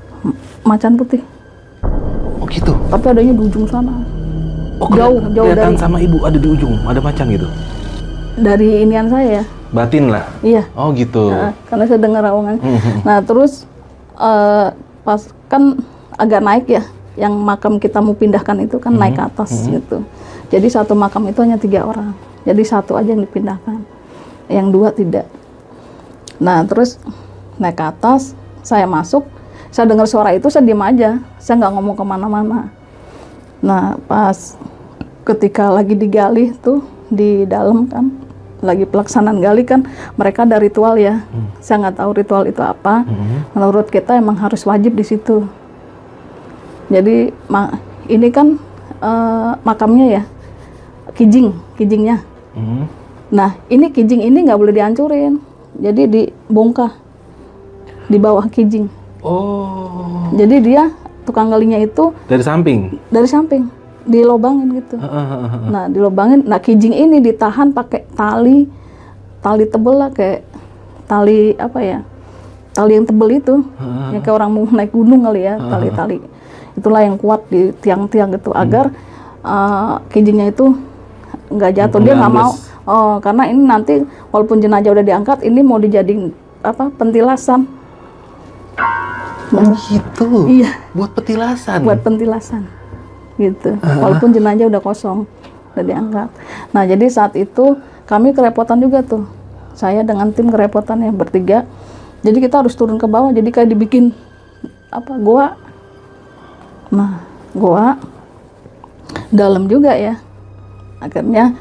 S2: Macan putih.
S1: Oh gitu?
S2: Tapi adanya di ujung sana.
S1: Oh,
S2: jauh
S1: kelihatan
S2: dari
S1: sama ibu ada di ujung, ada macan gitu?
S2: Dari inian saya ya.
S1: Batin lah?
S2: Iya.
S1: Oh gitu.
S2: Karena saya dengar raungan. Nah terus pas kan agak naik ya, yang makam kita mau pindahkan itu kan naik ke atas gitu. Jadi satu makam itu hanya 3 orang. Jadi satu aja yang dipindahkan, yang 2 tidak. Nah terus naik ke atas, saya masuk, saya dengar suara itu, saya diam aja, saya nggak ngomong kemana-mana. Nah pas ketika lagi digali tuh di dalam kan, lagi pelaksanaan gali kan mereka ada ritual ya. Saya nggak tahu ritual itu apa. Menurut kita emang harus wajib di situ. Jadi ini kan makamnya ya kijingnya. Nah ini kijing ini nggak boleh dihancurin. Jadi dibongkar di bawah kijing.
S1: Oh.
S2: Jadi dia tukang galinya itu
S1: dari samping.
S2: Dari samping. Dilobangin gitu. Nah, dilobangin. Nah, kijing ini ditahan pakai tali tebel lah, kayak tali apa ya? Tali yang tebel itu. Ya kayak orang mau naik gunung kali ya, tali-tali. Itulah yang kuat di tiang-tiang gitu agar kijingnya itu nggak jatuh. Dia nggak mau. Oh, karena ini nanti walaupun jenazah udah diangkat, ini mau dijadiin apa? Pentilasan.
S1: Oh gitu.
S2: Iya.
S1: Buat petilasan.
S2: Buat pentilasan. Gitu. Walaupun jenazah udah kosong, udah diangkat. Nah, jadi saat itu kami kerepotan juga tuh. Saya dengan tim kerepotan ya bertiga. Jadi kita harus turun ke bawah. Jadi kayak dibikin apa? Goa. Nah, goa dalam juga ya. Akhirnya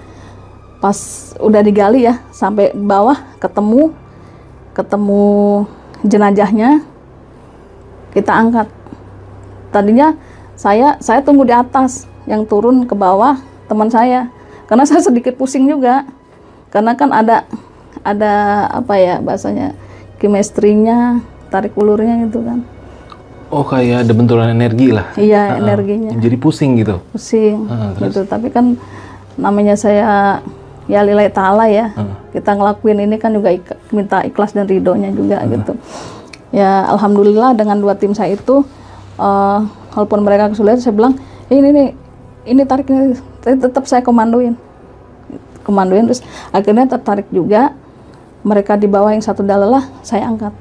S2: pas udah digali ya sampai bawah ketemu jenazahnya, kita angkat. Tadinya saya tunggu di atas, yang turun ke bawah teman saya, karena saya sedikit pusing juga, karena kan ada apa ya bahasanya, chemistry-nya, tarik ulurnya gitu kan.
S1: Oh kayak ada benturan energi lah.
S2: Iya, energinya.
S1: Jadi pusing gitu.
S2: Pusing gitu, tapi kan namanya saya ya lillahi ta'ala ya, kita ngelakuin ini kan juga minta ikhlas dan ridhonya juga gitu. Ya alhamdulillah dengan 2 tim saya itu, walaupun mereka kesulitan, saya bilang ini tarik ini, tetap saya komandoin terus akhirnya tertarik juga. Mereka di bawah yang satu dalalah saya angkat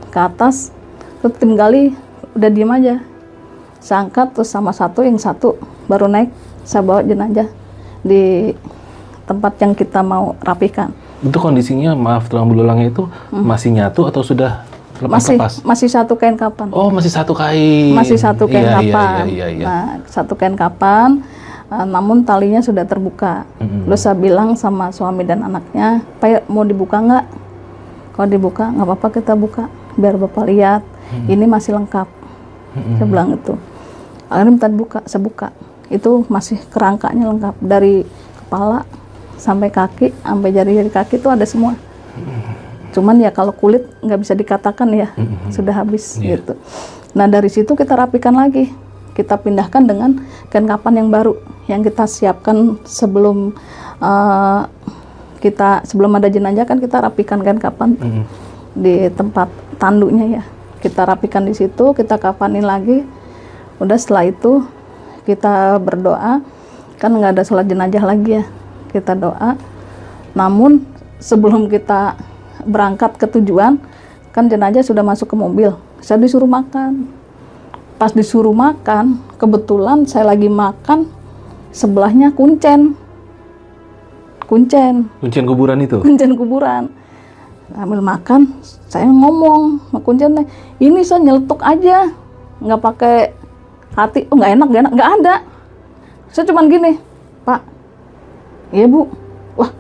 S2: ke atas, terus tim gali udah diem aja, saya angkat terus sama yang satu baru naik, saya bawa jenazah di tempat yang kita mau rapihkan. Itu
S1: kondisinya, maaf tulang belulangnya itu masih nyatu atau sudah lepas?
S2: Masih satu kain kapan.
S1: Oh, masih satu kain.
S2: Masih satu kain kapan.
S1: Iya.
S2: Nah, satu kain kapan. namun talinya sudah terbuka. Terus saya bilang sama suami dan anaknya, Pak mau dibuka nggak? Kalau dibuka nggak apa-apa, kita buka biar Bapak lihat ini masih lengkap. Saya bilang itu. Akhirnya minta dibuka, saya buka. Itu masih kerangkanya lengkap dari kepala sampai kaki, sampai jari-jari kaki itu ada semua. Cuman ya kalau kulit nggak bisa dikatakan ya sudah habis gitu. Nah dari situ kita rapikan lagi, kita pindahkan dengan kain kafan yang baru yang kita siapkan sebelum sebelum ada jenazah kan kita rapikan kain kafan di tempat tanduknya ya. Kita rapikan di situ, kita kafanin lagi. Udah setelah itu kita berdoa, kan nggak ada sholat jenazah lagi ya. Kita doa. Namun sebelum kita berangkat ke tujuan, kan jenazah sudah masuk ke mobil. Saya disuruh makan. Pas disuruh makan, kebetulan saya lagi makan, sebelahnya kuncen kuburan itu. Kuncen kuburan. Ambil makan, saya ngomong sama kuncennya, ini saya nyeletuk aja, nggak pakai hati. Oh nggak enak, nggak ada. Saya cuman gini, Pak, iya Bu, wah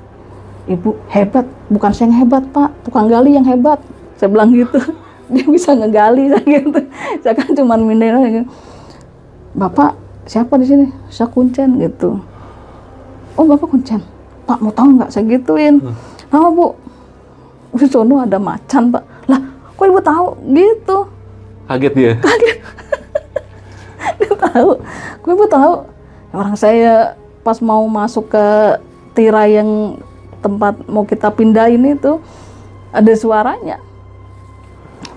S2: Ibu hebat, bukan saya yang hebat Pak, tukang gali yang hebat. Saya bilang gitu, dia bisa ngegali saya gitu. Saya kan cuman minder aja. Bapak siapa di sini? Saya kuncen gitu. Oh Bapak kuncen, Pak mau tahu nggak? Saya gituin. Nah Bu, di sono ada macan Pak. Lah, kok Ibu tahu? Gitu.
S1: Kaget dia.
S2: Kaget. Dia tahu. Kok Ibu tahu? Orang saya pas mau masuk ke tirai yang tempat mau kita pindahin itu ada suaranya.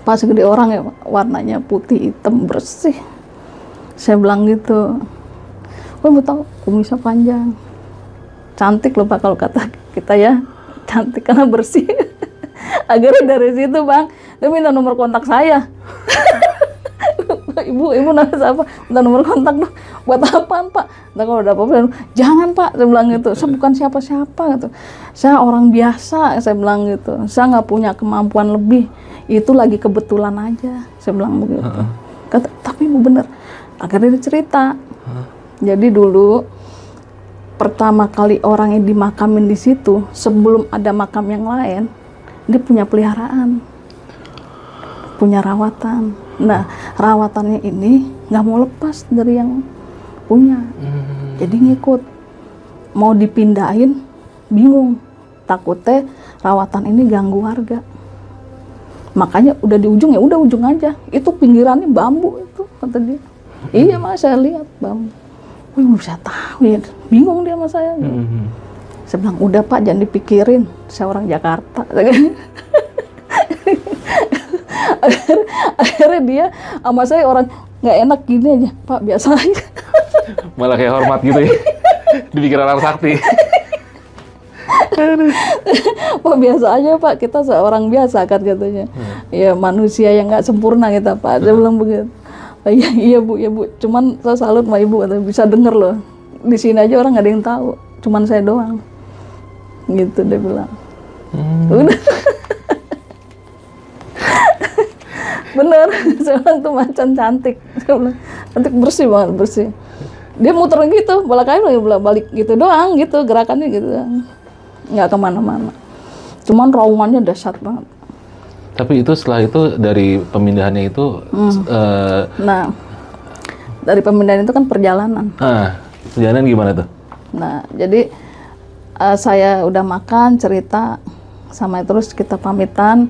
S2: Pas gede orang ya, warnanya putih hitam bersih. Saya bilang gitu. Kok Ibu tahu? Kumisnya panjang. Cantik loh Pak kalau kata kita ya. Cantik karena bersih. Akhirnya dari situ Bang, dia minta nomor kontak saya. Ibu nama siapa? Minta nomor kontak dong. Buat apaan Pak? Nah kalau ada apa-apa, jangan Pak, saya bilang gitu. Saya bukan siapa-siapa gitu. Saya orang biasa, saya bilang gitu. Saya nggak punya kemampuan lebih. Itu lagi kebetulan aja, saya bilang begitu. Kata, tapi Ibu bener. Akhirnya dia cerita. Jadi dulu pertama kali orang yang dimakamin di situ, sebelum ada makam yang lain, dia punya peliharaan, punya rawatan. Nah, rawatannya ini nggak mau lepas dari yang punya. Jadi ngikut. Mau dipindahin, bingung. Takutnya rawatan ini ganggu warga. Makanya udah di ujung ya udah ujung aja. Itu pinggirannya bambu itu, kata dia. Iya Mas, saya lihat bambu. Wih, bisa tahu ya. Bingung dia sama saya. Saya bilang, udah Pak, jangan dipikirin. Saya orang Jakarta. Akhirnya dia sama saya orang nggak enak gini aja. Pak, biasa aja.
S1: Malah kayak hormat gitu ya. Dipikir orang sakti.
S2: Pak, biasa aja Pak, kita seorang biasa kan katanya. Ya manusia yang nggak sempurna kita Pak. Saya bilang begitu. Oh, iya Bu, cuman saya salut sama Ibu, bisa denger loh. Di sini aja orang nggak ada yang tahu, cuman saya doang. Gitu dia bilang. Udah. Bener, saya bilang tuh macan cantik. Saya bilang, cantik bersih banget, bersih. Dia muter gitu, balik gitu doang, gitu gerakannya gitu. Nggak kemana-mana. Cuman raumannya dahsyat banget.
S1: Tapi itu setelah itu dari pemindahannya itu
S2: nah, dari pemindahan itu kan perjalanan.
S1: Perjalanan gimana tuh?
S2: Nah, jadi saya udah makan, cerita sama terus kita pamitan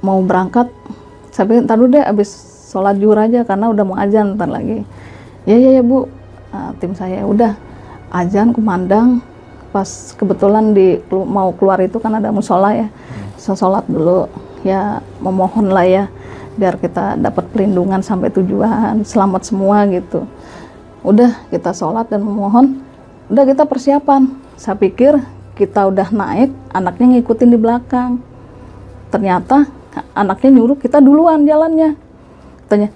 S2: mau berangkat. Saya bilang, ntar dulu deh abis sholat zuhur aja karena udah mau azan ntar lagi. Ya Bu, tim saya udah azan kumandang. Pas kebetulan mau keluar itu kan ada musola ya. Saya sholat dulu, ya memohon lah ya, biar kita dapat pelindungan sampai tujuan, selamat semua gitu. Udah kita sholat dan memohon, udah kita persiapan. Saya pikir kita udah naik, anaknya ngikutin di belakang. Ternyata anaknya nyuruh kita duluan jalannya. Katanya,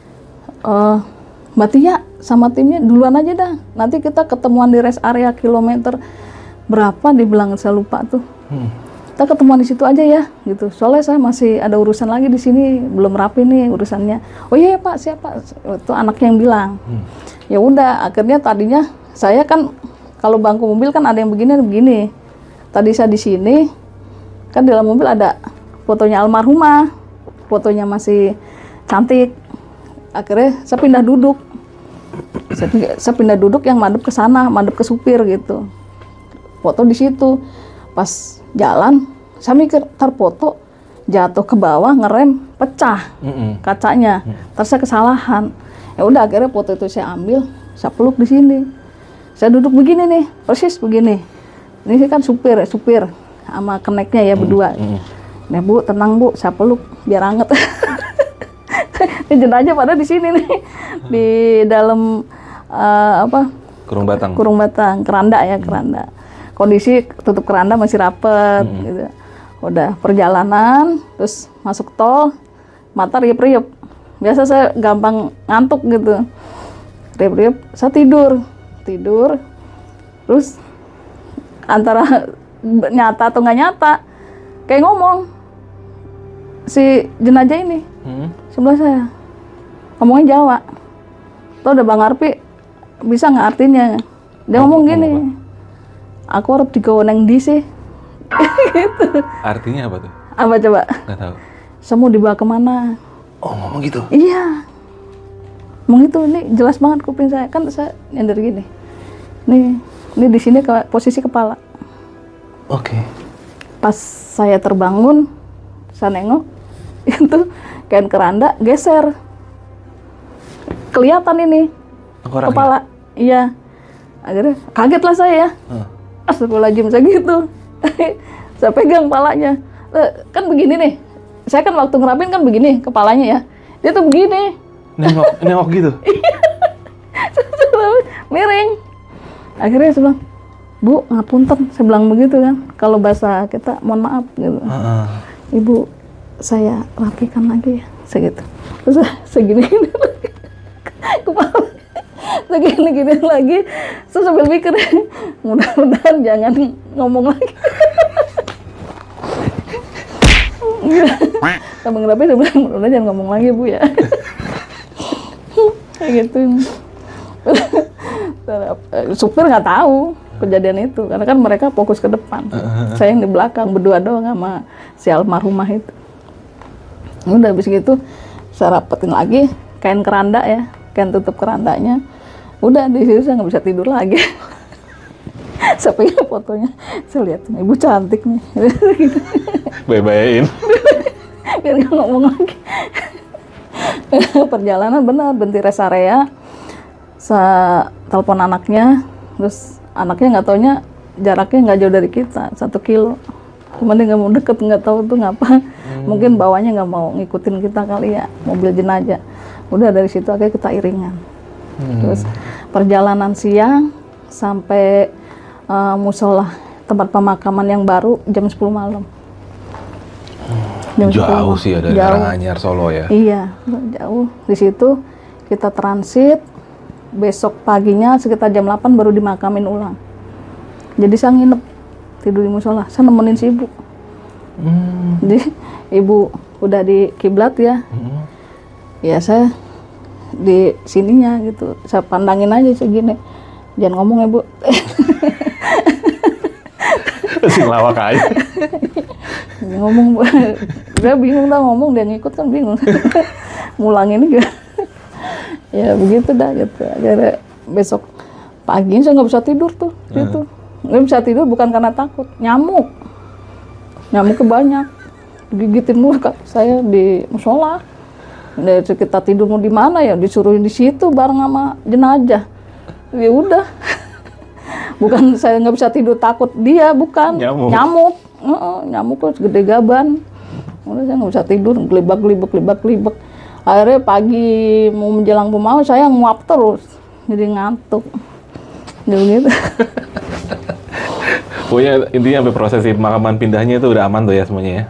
S2: Mbak Tia sama timnya duluan aja dah, nanti kita ketemuan di rest area kilometer berapa, dibilang saya lupa tuh. Kita ketemuan di situ aja ya, gitu. Soalnya saya masih ada urusan lagi di sini, belum rapi nih urusannya. Oh iya Pak, siapa? Itu anaknya yang bilang. Ya udah, akhirnya tadinya saya kan kalau bangku mobil kan ada yang begini. Tadi saya di sini, kan di dalam mobil ada fotonya almarhumah, fotonya masih cantik. Akhirnya saya pindah duduk. Saya pindah duduk yang madep ke sana, madep ke supir gitu. Foto di situ. Pas jalan, saya mikir foto jatuh ke bawah, ngerem, pecah kacanya. Terus saya kesalahan. Ya udah akhirnya foto itu saya ambil, saya peluk di sini. Saya duduk begini nih, persis begini. Ini kan supir sama keneknya ya berdua. Nah Bu, tenang Bu, saya peluk biar anget. Ini jenazah pada di sini nih, di dalam
S1: Kurung batang.
S2: Keranda ya, keranda. Kondisi tutup keranda masih rapet gitu. Udah perjalanan, terus masuk tol, mata riup-riup. Biasa saya gampang ngantuk gitu. Riup-riup, saya tidur. Terus antara nyata atau nggak nyata, kayak ngomong si jenazah ini sebelah saya, ngomongnya Jawa. Tuh udah Bang Arpi bisa nggak artinya? Dia ngomong gini, aku harus digaweneng di sih. Gitu.
S1: Artinya apa tuh?
S2: Apa coba?
S1: Nggak tahu.
S2: Saya mau dibawa kemana?
S1: Oh, ngomong gitu?
S2: Iya. Ngomong itu, ini jelas banget kuping saya. Kan saya nyender gini. Nih di sini posisi kepala.
S1: Oke.
S2: Pas saya terbangun, saya nengok, itu kain keranda geser. Kelihatan ini
S1: Orangnya?
S2: kepala. Iya. Akhirnya kaget lah saya. Astagfirullahaladzim, saya gitu. Saya pegang kepalanya. Kan begini nih. Saya kan waktu ngerapin kan begini kepalanya ya. Dia tuh begini.
S1: Nengok gitu?
S2: Miring. Akhirnya saya bilang, Bu, ngapunten. Saya bilang begitu kan. Kalau bahasa kita, mohon maaf gitu. Ibu, saya rapikan lagi ya. Segitu. Terus segini-gini lagi. Kepala. Segini-gini lagi. Terus sambil mikir, mudah-mudahan jangan ngomong lagi. Sambil ngerapi, saya bilang, mudah-mudahan jangan ngomong lagi Bu ya. Kayak gitu. Supir nggak tahu kejadian itu karena kan mereka fokus ke depan. Saya yang di belakang berdua doang sama si almarhumah itu. Udah habis gitu saya rapetin lagi kain keranda ya, kain tutup kerandanya. Udah di situ saya nggak bisa tidur lagi. Saya pegang fotonya, saya lihat ibu cantik nih.
S1: Bye-byein.
S2: Biar nggak ngomong lagi. Perjalanan benar berhenti rest area. Saya telepon anaknya, terus anaknya nggak taunya jaraknya nggak jauh dari kita, 1 kilo. Cuman dia nggak mau deket, nggak tahu tuh ngapa. Mungkin bawahnya nggak mau ngikutin kita kali ya, mobil jenazah. Udah dari situ akhirnya kita iringan. Terus perjalanan siang sampai musola tempat pemakaman yang baru jam 10 malam.
S1: Jauh sih ya dari Karanganyar Solo ya?
S2: Iya, jauh. Di situ kita transit. Besok paginya sekitar jam 8 baru dimakamin ulang. Jadi saya nginep, tidur di musola. Saya nemenin si ibu. Jadi ibu udah di kiblat ya. Ya saya di sininya gitu. Saya pandangin aja segini. Jangan ngomong ya Bu.
S1: Masih ngelawak aja.
S2: Ngomong Bu. Dia bingung dah ngomong, dia ngikut kan bingung. Ngulangin juga. Ya begitu dah gitu. Akhirnya besok pagi saya nggak bisa tidur tuh gitu. Nggak bisa tidur bukan karena takut, nyamuknya banyak, gigitin mulu kak saya di musola. Dari kita tidur mau di mana ya, disuruh di situ bareng sama jenazah. Ya udah. Bukan saya nggak bisa tidur takut dia, bukan nyamuk. Nyamuk tuh segede gaban. Udah saya nggak bisa tidur, gelibak. Akhirnya pagi mau menjelang pemakaman saya nguap terus, jadi ngantuk. Jadi gitu.
S1: Pokoknya intinya sampai prosesi pemakaman pindahnya itu udah aman tuh ya semuanya ya?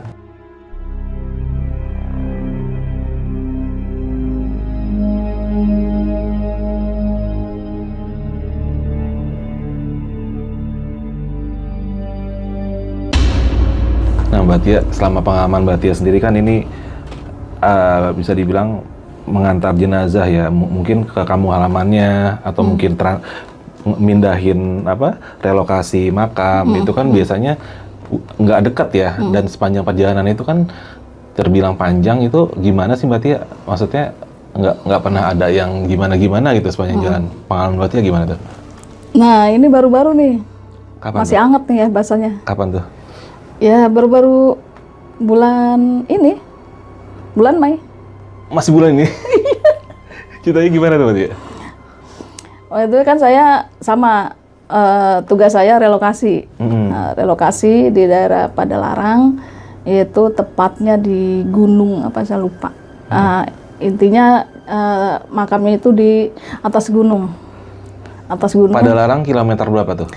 S1: Nah Mbak Tia, selama pengalaman Mbak Tia sendiri kan ini bisa dibilang mengantar jenazah ya, mungkin ke kampung halamannya atau mungkin mindahin relokasi makam itu kan biasanya nggak dekat ya, dan sepanjang perjalanan itu kan terbilang panjang. Itu gimana sih Mbak Tia? Maksudnya nggak pernah ada yang gimana-gimana gitu sepanjang jalan. Pengalaman Mbak Tia gimana tuh?
S2: Nah, ini baru-baru nih.
S1: Kapan
S2: masih
S1: tuh?
S2: hangat nih ya bahasanya.
S1: Kapan tuh?
S2: Ya baru-baru bulan ini, bulan Mei.
S1: Masih bulan ini? Ceritanya gimana tuh Mbak Tia?
S2: Oh, itu kan saya sama tugas saya relokasi. Nah, relokasi di daerah Padalarang, itu tepatnya di gunung apa saya lupa. Intinya makamnya itu di atas gunung. Atas gunung.
S1: Padalarang kilometer berapa tuh?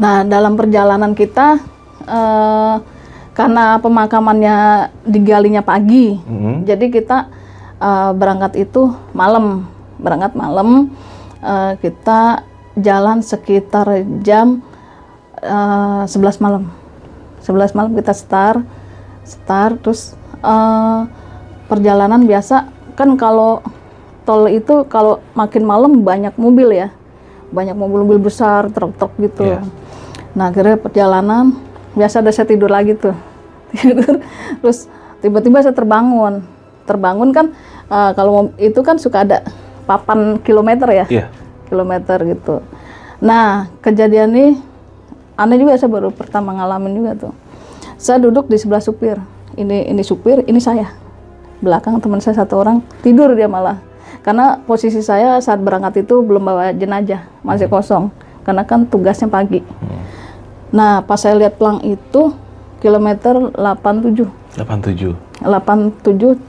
S2: Nah, dalam perjalanan kita karena pemakamannya digalinya pagi, jadi kita berangkat itu malam. Kita jalan sekitar jam 11 malam. 11 malam kita start terus perjalanan biasa kan. Kalau tol itu kalau makin malam banyak mobil ya. Banyak mobil-mobil besar, truk-truk gitu.
S1: Yeah.
S2: Nah, akhirnya perjalanan biasa udah saya tidur lagi tuh. Tidur. Terus tiba-tiba saya terbangun. Terbangun kan kalau itu kan suka ada papan kilometer ya.
S1: Iya.
S2: Kilometer gitu. Nah, kejadian ini aneh juga, saya baru pertama ngalamin juga tuh. Saya duduk di sebelah supir. Ini supir, ini saya. Belakang teman saya satu orang, tidur dia malah. Karena posisi saya saat berangkat itu belum bawa jenazah, masih kosong. Karena kan tugasnya pagi. Nah, pas saya lihat pelang itu kilometer 87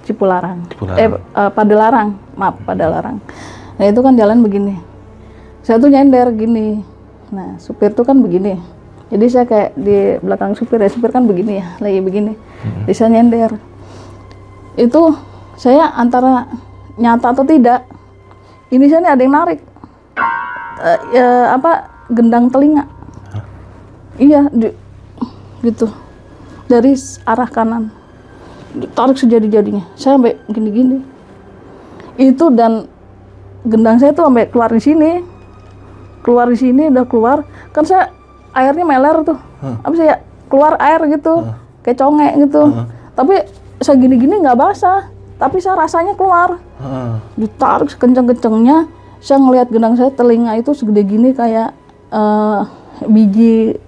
S2: Cipularang. Padalarang. Nah, itu kan jalan begini. Saya tuh nyender gini. Nah, supir tuh kan begini. Jadi saya kayak di belakang supir ya, supir kan begini ya, lagi begini. Jadi saya nyender. Itu saya antara nyata atau tidak. Ini saya nih ada yang narik. Gendang telinga. Iya, gitu. Dari arah kanan. Ditarik sejadi-jadinya. Saya sampai gini-gini. Itu dan gendang saya tuh sampai keluar di sini. Keluar di sini, udah keluar. Kan saya airnya meler tuh. Apa sih ya? Keluar air gitu. Kayak congek gitu. Tapi saya gini-gini nggak basah. Tapi saya rasanya keluar. Ditarik sekenceng-kencengnya. Saya ngelihat gendang saya, telinga itu segede gini kayak biji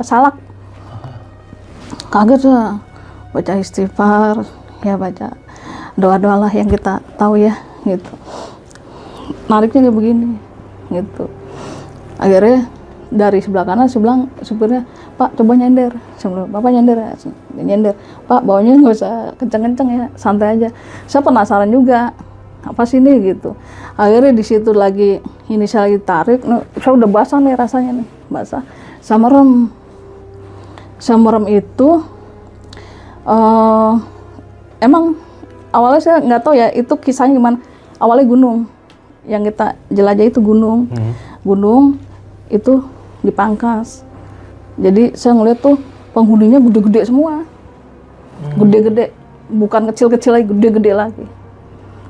S2: salak. Kaget saya. Baca istighfar, ya baca doa-doa lah yang kita tahu ya, gitu. Nariknya kayak begini, gitu. Akhirnya dari sebelah kanan, sebelah supirnya, Pak coba nyender. Saya bilang, Bapak nyender ya? Nyender. Pak bawanya nggak usah kenceng-kenceng ya, santai aja. Saya penasaran juga, apa sih ini gitu. Akhirnya di situ lagi, ini saya lagi tarik, saya udah basah nih rasanya nih, basah. Saya merem itu, emang awalnya saya nggak tahu ya itu kisahnya gimana. Awalnya gunung yang kita jelajah itu gunung. Gunung itu dipangkas. Jadi saya ngeliat tuh penghuninya gede-gede semua. Gede-gede, bukan kecil-kecil lagi, gede-gede lagi.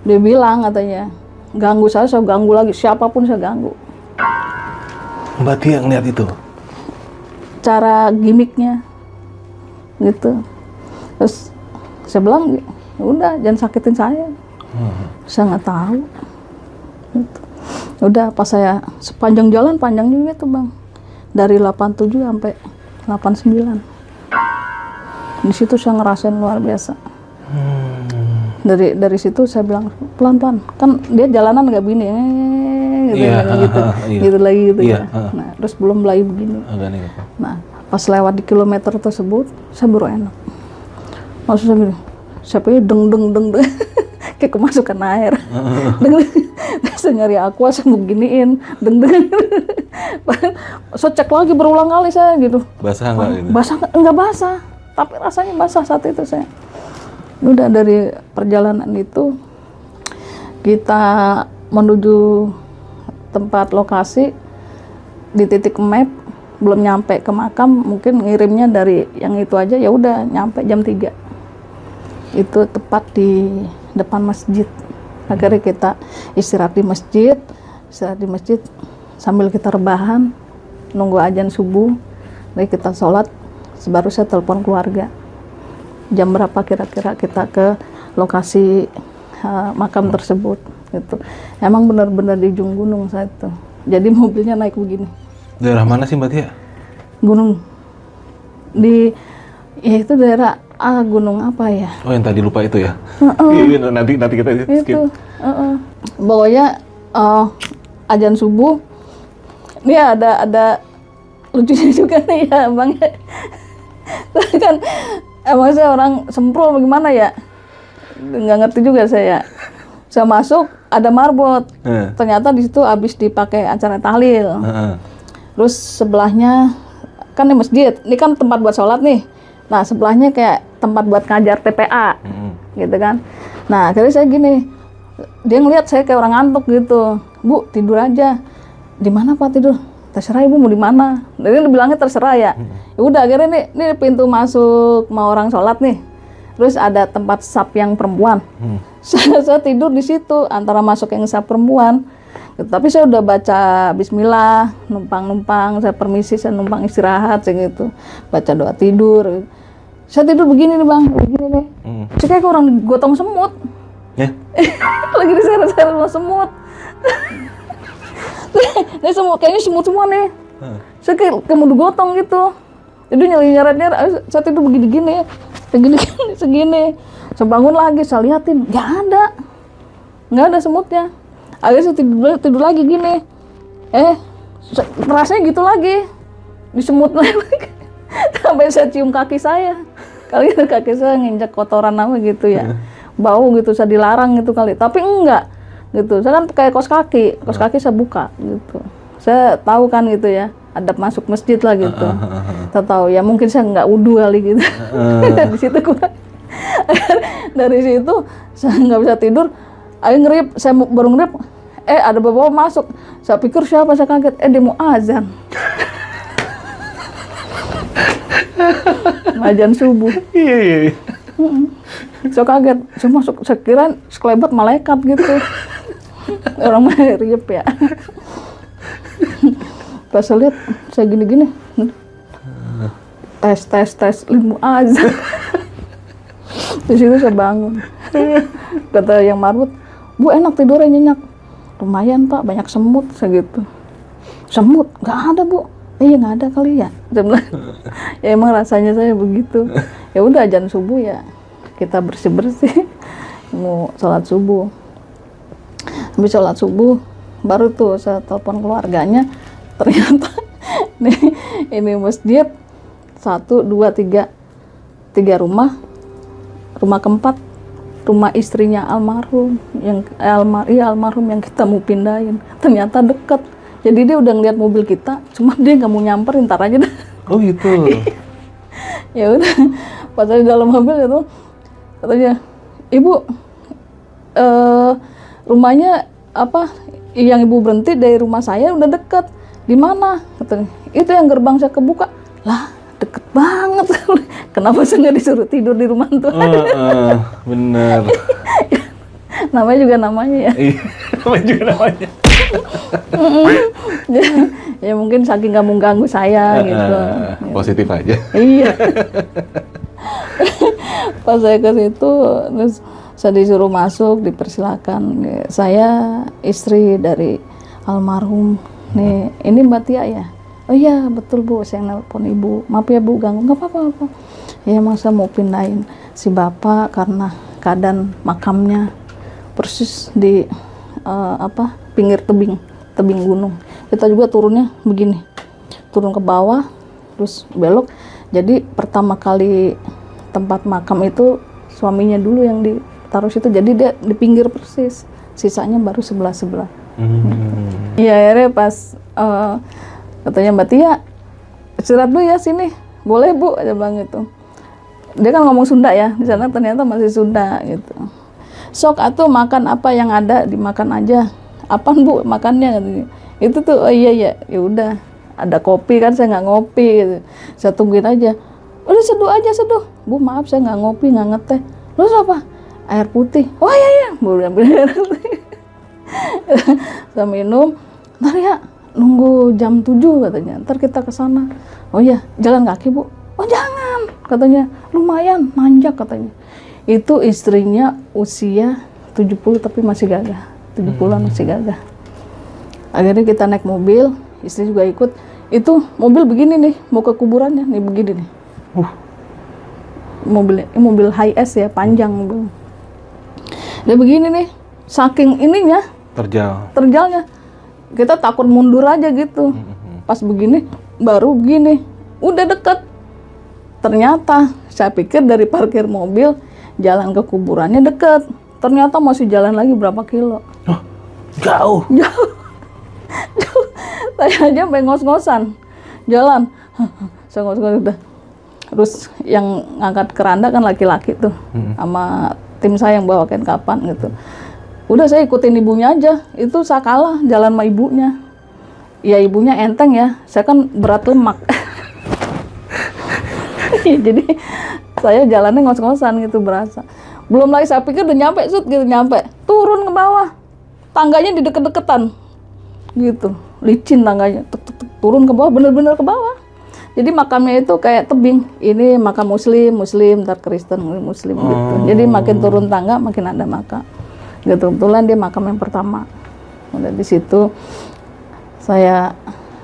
S2: Dia bilang katanya, ganggu saya ganggu lagi, siapapun saya ganggu.
S1: Mbak Tia ngeliat itu?
S2: Cara gimmicknya gitu. Terus saya bilang, ya udah jangan sakitin saya. Saya nggak tahu. Gitu. Udah pas saya sepanjang jalan panjang juga tuh Bang. Dari 87 sampai 89. Di situ saya ngerasain luar biasa. Dari situ saya bilang pelan-pelan. Kan dia jalanan nggak begini, gitu lagi gitu ya. Nah, terus belum lagi begini. Nah, pas lewat di kilometer tersebut, saya baru enak. Maksudnya gini, siapanya deng kayak kemasukan air. Saya nyari aqua, saya beginiin, deng. Saya cek lagi berulang kali saya gitu.
S1: Basah nggak ini?
S2: Basah nggak basah, tapi rasanya basah saat itu saya. Udah dari perjalanan itu kita menuju tempat lokasi di titik map, belum nyampe ke makam, mungkin ngirimnya dari yang itu aja, ya udah nyampe jam 3. Itu tepat di depan masjid. Akhirnya kita istirahat di masjid. sambil kita rebahan nunggu azan subuh, lalu kita sholat, baru saya telepon keluarga jam berapa kira-kira kita ke lokasi makam tersebut gitu. Emang benar-benar di ujung gunung saat itu, jadi mobilnya naik begini.
S1: Daerah mana sih Mbak Tia?
S2: Gunung di, ya itu daerah gunung apa ya?
S1: Oh yang tadi lupa itu ya? Iya, nanti kita skip.
S2: Itu, pokoknya azan subuh, ini ada lucunya juga nih ya Bang. Kan emang saya orang Semprul bagaimana ya? Nggak ngerti juga saya. Saya masuk ada marbot, ternyata di situ habis dipakai acara tahlil. Terus sebelahnya kan ini masjid, ini kan tempat buat sholat nih. Nah sebelahnya kayak tempat buat ngajar TPA, gitu kan. Nah akhirnya saya gini, dia ngeliat saya kayak orang ngantuk gitu. Bu tidur aja. Di mana Pak tidur? Terserah Ibu mau di mana. Jadi bilangnya terserah ya. Ya udah akhirnya ini pintu masuk mau orang sholat nih. Terus ada tempat sap yang perempuan. Saya tidur di situ antara masuk yang sap perempuan. Tapi saya udah baca bismillah, numpang, saya permisi, saya numpang istirahat, saya gitu. Baca doa tidur. Saya tidur begini nih Bang, begini nih. Saya kayak orang digotong semut. Lagi diseret-seret sama semut. Ini semut, kayaknya semut semua nih. Saya kayak mau digotong gitu. Jadi nyeret-nyeret, saya tidur begini-gini. Segini. Saya bangun lagi, saya liatin, nggak ada semutnya. Akhirnya saya tidur lagi gini. Rasanya gitu lagi. Disemut lagi. Sampai saya cium kaki saya. Kali itu kaki saya nginjak kotoran apa gitu ya. Bau gitu, saya dilarang gitu kali. Tapi enggak gitu. Saya kan pakai kaos kaki saya buka gitu. Saya tahu kan gitu ya. Adab masuk masjid lah gitu. Saya tahu ya mungkin saya nggak wudu kali gitu. Dari situ dari situ saya nggak bisa tidur. Ayo ngerip, saya baru ngerip, ada bapak masuk. Saya pikir siapa, saya kaget, dia mau azan. Azan subuh.
S1: Iya.
S2: Saya kaget, saya masuk, saya kira sekelebat malaikat gitu. Orang merip ya. Pas saya lihat, saya gini-gini. Tes, ilmu azan. Di situ saya bangun. Kata yang marbot, Bu enak tidurnya nyenyak. Lumayan Pak, banyak semut, saya gitu. Semut? Nggak ada Bu. Iya nggak ada kali ya. Ya emang rasanya saya begitu. Ya udah azan subuh ya kita bersih-bersih. Mau sholat subuh. Habis sholat subuh, baru tuh saya telepon keluarganya. Ternyata ini masjid 1, 2, 3 rumah. Rumah keempat, rumah istrinya almarhum yang almarhum yang kita mau pindahin. Ternyata deket. Jadi dia udah ngeliat mobil kita, cuma dia nggak mau nyamperin, ntar aja dah.
S1: Oh gitu.
S2: Ya udah, pas di dalam mobil itu katanya, Ibu, rumahnya apa? Yang Ibu berhenti dari rumah saya udah deket. Di mana? Katanya. Itu yang gerbang saya kebuka. Lah, deket banget. Kenapa saya nggak disuruh tidur di rumah tuh?
S1: Bener.
S2: Namanya juga namanya ya.
S1: Namanya juga namanya.
S2: Ya mungkin saking nggak mau ganggu saya gitu.
S1: Positif aja.
S2: Iya. Pas saya ke situ, terus saya disuruh masuk, dipersilakan. Saya istri dari almarhum. Nih, ini Mbak Tia ya? Oh iya betul Bu, saya nelpon Ibu. Maaf ya Bu ganggu, nggak apa-apa. Ya masa mau pindahin si Bapak karena keadaan makamnya persis di pinggir tebing gunung. Kita juga turunnya begini, turun ke bawah, terus belok. Jadi pertama kali tempat makam itu suaminya dulu yang ditaruh situ. Jadi dia di pinggir persis, sisanya baru sebelah. Iya akhirnya pas katanya Mbak Tia, istirahat dulu ya sini, boleh Bu, aja bilang gitu. Dia kan ngomong Sunda ya, di sana ternyata masih Sunda gitu. Sok atuh makan apa yang ada dimakan aja. Apaan Bu makannya? Katanya. Itu tuh, oh iya ya udah. Ada kopi kan, saya nggak ngopi gitu. Saya tungguin aja. Udah seduh aja seduh. Bu maaf saya nggak ngopi, nggak ngeteh. Terus apa? Air putih. Oh iya Bu ambil air putih. Saya minum. Ntar ya, nunggu jam 7 katanya, ntar kita ke sana. Oh iya, jalan kaki Bu. Oh jangan, katanya, lumayan, nanjak katanya. Itu istrinya usia 70 tapi masih gagah, 70-an masih gagah. Akhirnya kita naik mobil, istri juga ikut. Itu mobil begini nih, mau ke kuburannya, nih begini nih. Mobil high-S ya, panjang mobil. Dia begini nih, saking ininya, terjalnya. Kita takut mundur aja gitu. Pas begini, baru begini, udah deket. Ternyata saya pikir dari parkir mobil jalan ke kuburannya deket. Ternyata masih jalan lagi berapa kilo.
S1: Oh, jauh.
S2: Jauh. Saya aja ngos-ngosan jalan. Saya ngos-ngosan udah. Terus yang ngangkat keranda kan laki-laki tuh, sama tim saya yang bawa kain kapan gitu. Udah saya ikutin ibunya aja. Itu saya kalah jalan sama ibunya. Ya ibunya enteng ya. Saya kan berat lemak. Jadi saya jalannya ngos-ngosan gitu berasa. Belum lagi saya pikir udah nyampe, nyampe. Turun ke bawah. Tangganya di deket-deketan. Gitu. Licin tangganya. Turun ke bawah, bener-bener ke bawah. Jadi makamnya itu kayak tebing. Ini makam muslim, ntar Kristen, muslim gitu. Jadi makin turun tangga makin ada makam. Gitu. Kebetulan dia makam yang pertama. Udah di situ saya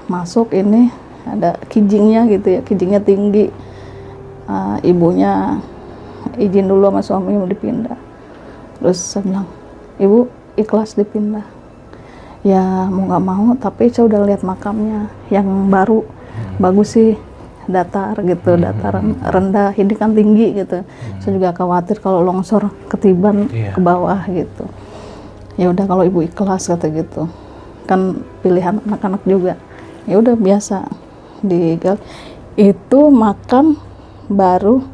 S2: masuk, ini ada kijingnya gitu ya. Kijingnya tinggi. Ibunya izin dulu sama suami mau dipindah. Terus saya bilang, Ibu ikhlas dipindah. Ya mau nggak mau, tapi saya udah lihat makamnya yang baru, bagus sih, datar gitu, dataran rendah, ini kan tinggi gitu. Saya juga khawatir kalau longsor ketiban ke bawah gitu. Ya udah kalau Ibu ikhlas kata gitu, kan pilihan anak-anak juga. Ya udah biasa digal. Itu makam baru,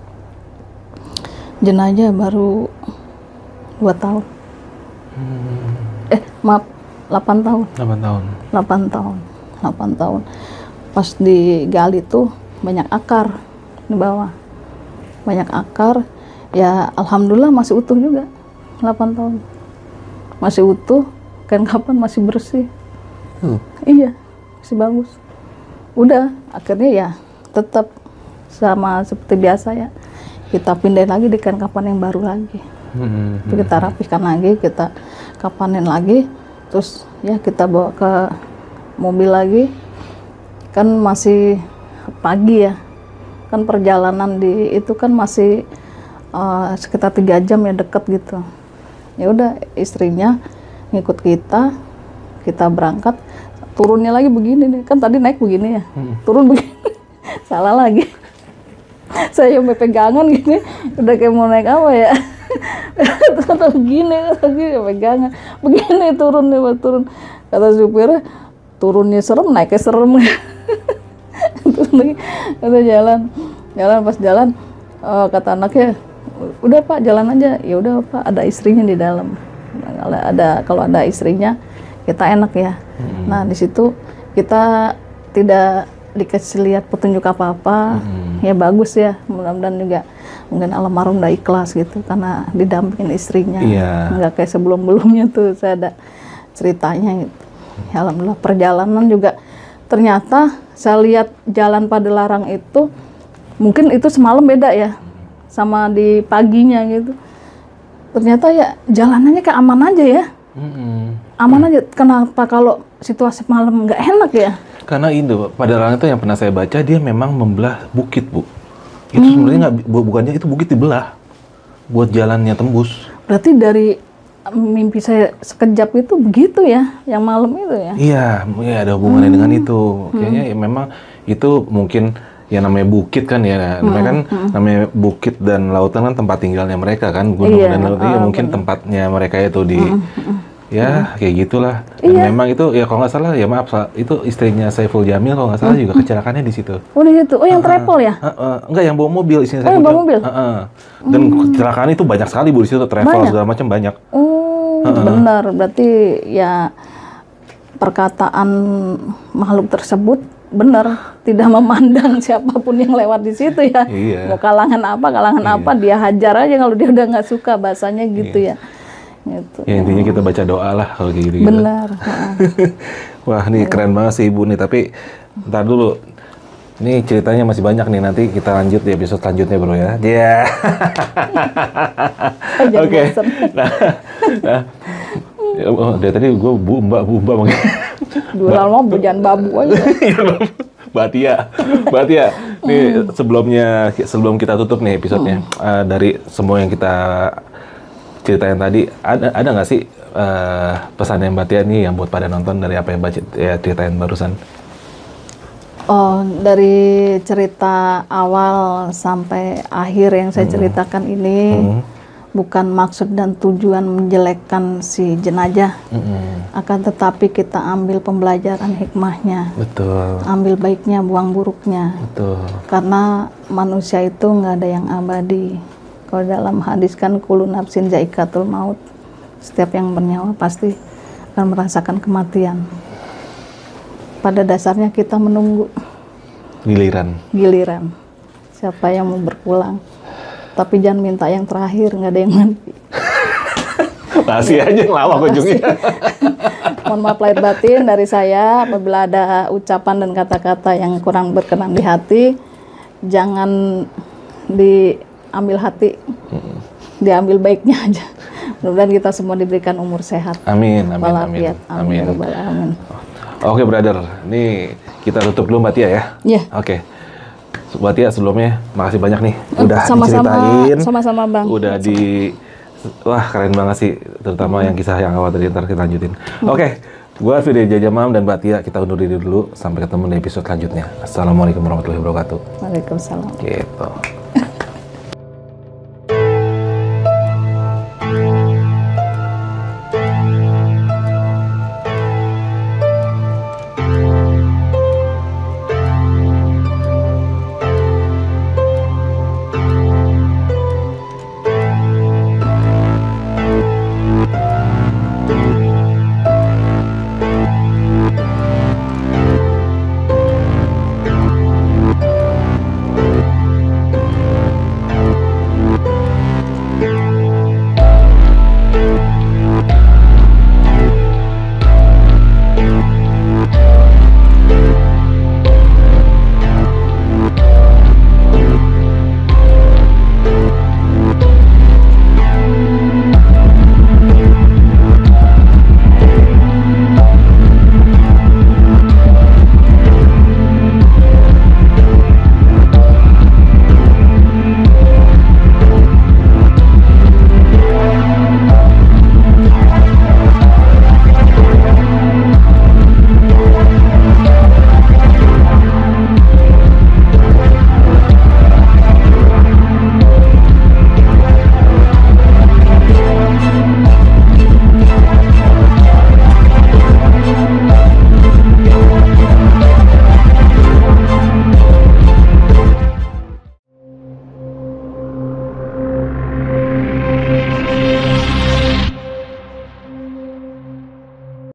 S2: jenazah baru 2 tahun. Maaf, 8 tahun. 8 tahun. Pas digali tuh banyak akar di bawah. Banyak akar. Ya alhamdulillah masih utuh juga. 8 tahun. Masih utuh, kain kapan masih bersih. Iya, masih bagus. Udah, akhirnya ya tetap sama seperti biasa ya. Kita pindahin lagi di kain kapan yang baru lagi. Kita rapihkan lagi, kita kapanin lagi, terus ya kita bawa ke mobil lagi. Kan masih pagi ya, kan perjalanan di itu kan masih sekitar 3 jam ya, deket gitu. Ya udah, istrinya ngikut kita berangkat. Turunnya lagi begini nih, kan tadi naik begini ya, turun begini, salah lagi. Saya yang pegangan gini, udah kayak mau naik apa ya. Kata begini pegangan, begini turun. Kata supirnya, turunnya serem, naiknya serem. Terus lagi, kata jalan pas jalan, kata anaknya, udah Pak jalan aja. Ya udah Pak, ada istrinya di dalam. Kalau ada istrinya, kita enak ya. Nah di situ kita tidak dikasih lihat petunjuk apa-apa. Ya bagus ya, mudah-mudahan juga mungkin almarhum udah ikhlas gitu karena didampingin istrinya. Nggak kayak sebelum-belumnya tuh saya ada ceritanya gitu. Ya, alhamdulillah perjalanan juga ternyata saya lihat jalan Padalarang itu mungkin itu semalam beda ya sama di paginya gitu. Ternyata ya jalanannya kayak aman aja ya. Aman aja. Kenapa kalau situasi malam nggak enak ya?
S1: Karena itu Padalarang itu yang pernah saya baca, dia memang membelah bukit, Bu. Itu sebenarnya bukannya itu bukit dibelah buat jalannya tembus. Berarti
S2: dari mimpi saya sekejap itu begitu ya, yang malam itu ya?
S1: Iya, ada hubungannya dengan itu. Kayaknya ya memang itu mungkin ya namanya bukit kan ya, namanya bukit dan lautan kan tempat tinggalnya mereka kan, gunung dan laut itu mungkin tempatnya mereka itu di ya kayak gitulah. Dan memang itu ya kalau nggak salah ya maaf, itu istrinya Saiful Jamil kalau nggak salah juga kecelakaannya di situ.
S2: Oh di situ, yang travel ya?
S1: Enggak, yang bawa mobil istrinya Saiful.
S2: Yang bawa mobil.
S1: Dan kecelakaan itu banyak sekali Bu di situ, travel segala macam banyak.
S2: Benar, berarti ya perkataan makhluk tersebut benar, tidak memandang siapapun yang lewat di situ ya. Mau kalangan apa dia hajar aja kalau dia udah nggak suka, bahasanya gitu ya. Gitu.
S1: Ya intinya kita baca doa lah kalau kayak gitu.
S2: Benar.
S1: Wah, ini keren banget sih Ibu nih, tapi ntar dulu. Ini ceritanya masih banyak nih, nanti kita lanjut di episode selanjutnya bro ya. Iya. Oke. Oh, dari tadi gue mbak mungkin.
S2: Dua lama jangan babu aja.
S1: Mbak Tia. Nih sebelum kita tutup nih episodenya, dari semua yang kita ceritain tadi, ada nggak sih pesan yang Mbak Tia nih yang buat pada nonton dari apa yang Mbak ceritain barusan?
S2: Oh, dari cerita awal sampai akhir yang saya ceritakan ini bukan maksud dan tujuan menjelekkan si jenazah, akan tetapi kita ambil pembelajaran hikmahnya.
S1: Betul.
S2: Ambil baiknya, buang buruknya.
S1: Betul.
S2: Karena manusia itu nggak ada yang abadi. Kalau dalam hadis kan kullu nafsin zaikatul maut. Setiap yang bernyawa pasti akan merasakan kematian. Pada dasarnya kita menunggu giliran. Siapa yang mau berpulang? Tapi jangan minta yang terakhir, nggak ada yang nanti.
S1: Kasih aja yang lama ujungnya.
S2: Mohon maaf lahir batin dari saya apabila ada ucapan dan kata-kata yang kurang berkenan di hati, jangan diambil hati, diambil baiknya aja. Mudah-mudahan kita semua diberikan umur sehat.
S1: Amin.
S2: Amin.
S1: Oke, brother. Ini kita tutup dulu Mbak Tia ya.
S2: Iya.
S1: Oke. Mbak Tia sebelumnya makasih banyak nih udah diceritain.
S2: Sama-sama Bang.
S1: Udah wah keren banget sih, terutama yang kisah yang awal tadi, ntar kita lanjutin. Oke, gua Alfi dari Jajah Malam dan Mbak Tia, kita undur diri dulu. Sampai ketemu di episode selanjutnya. Assalamualaikum warahmatullahi wabarakatuh.
S2: Waalaikumsalam.
S1: Gitu.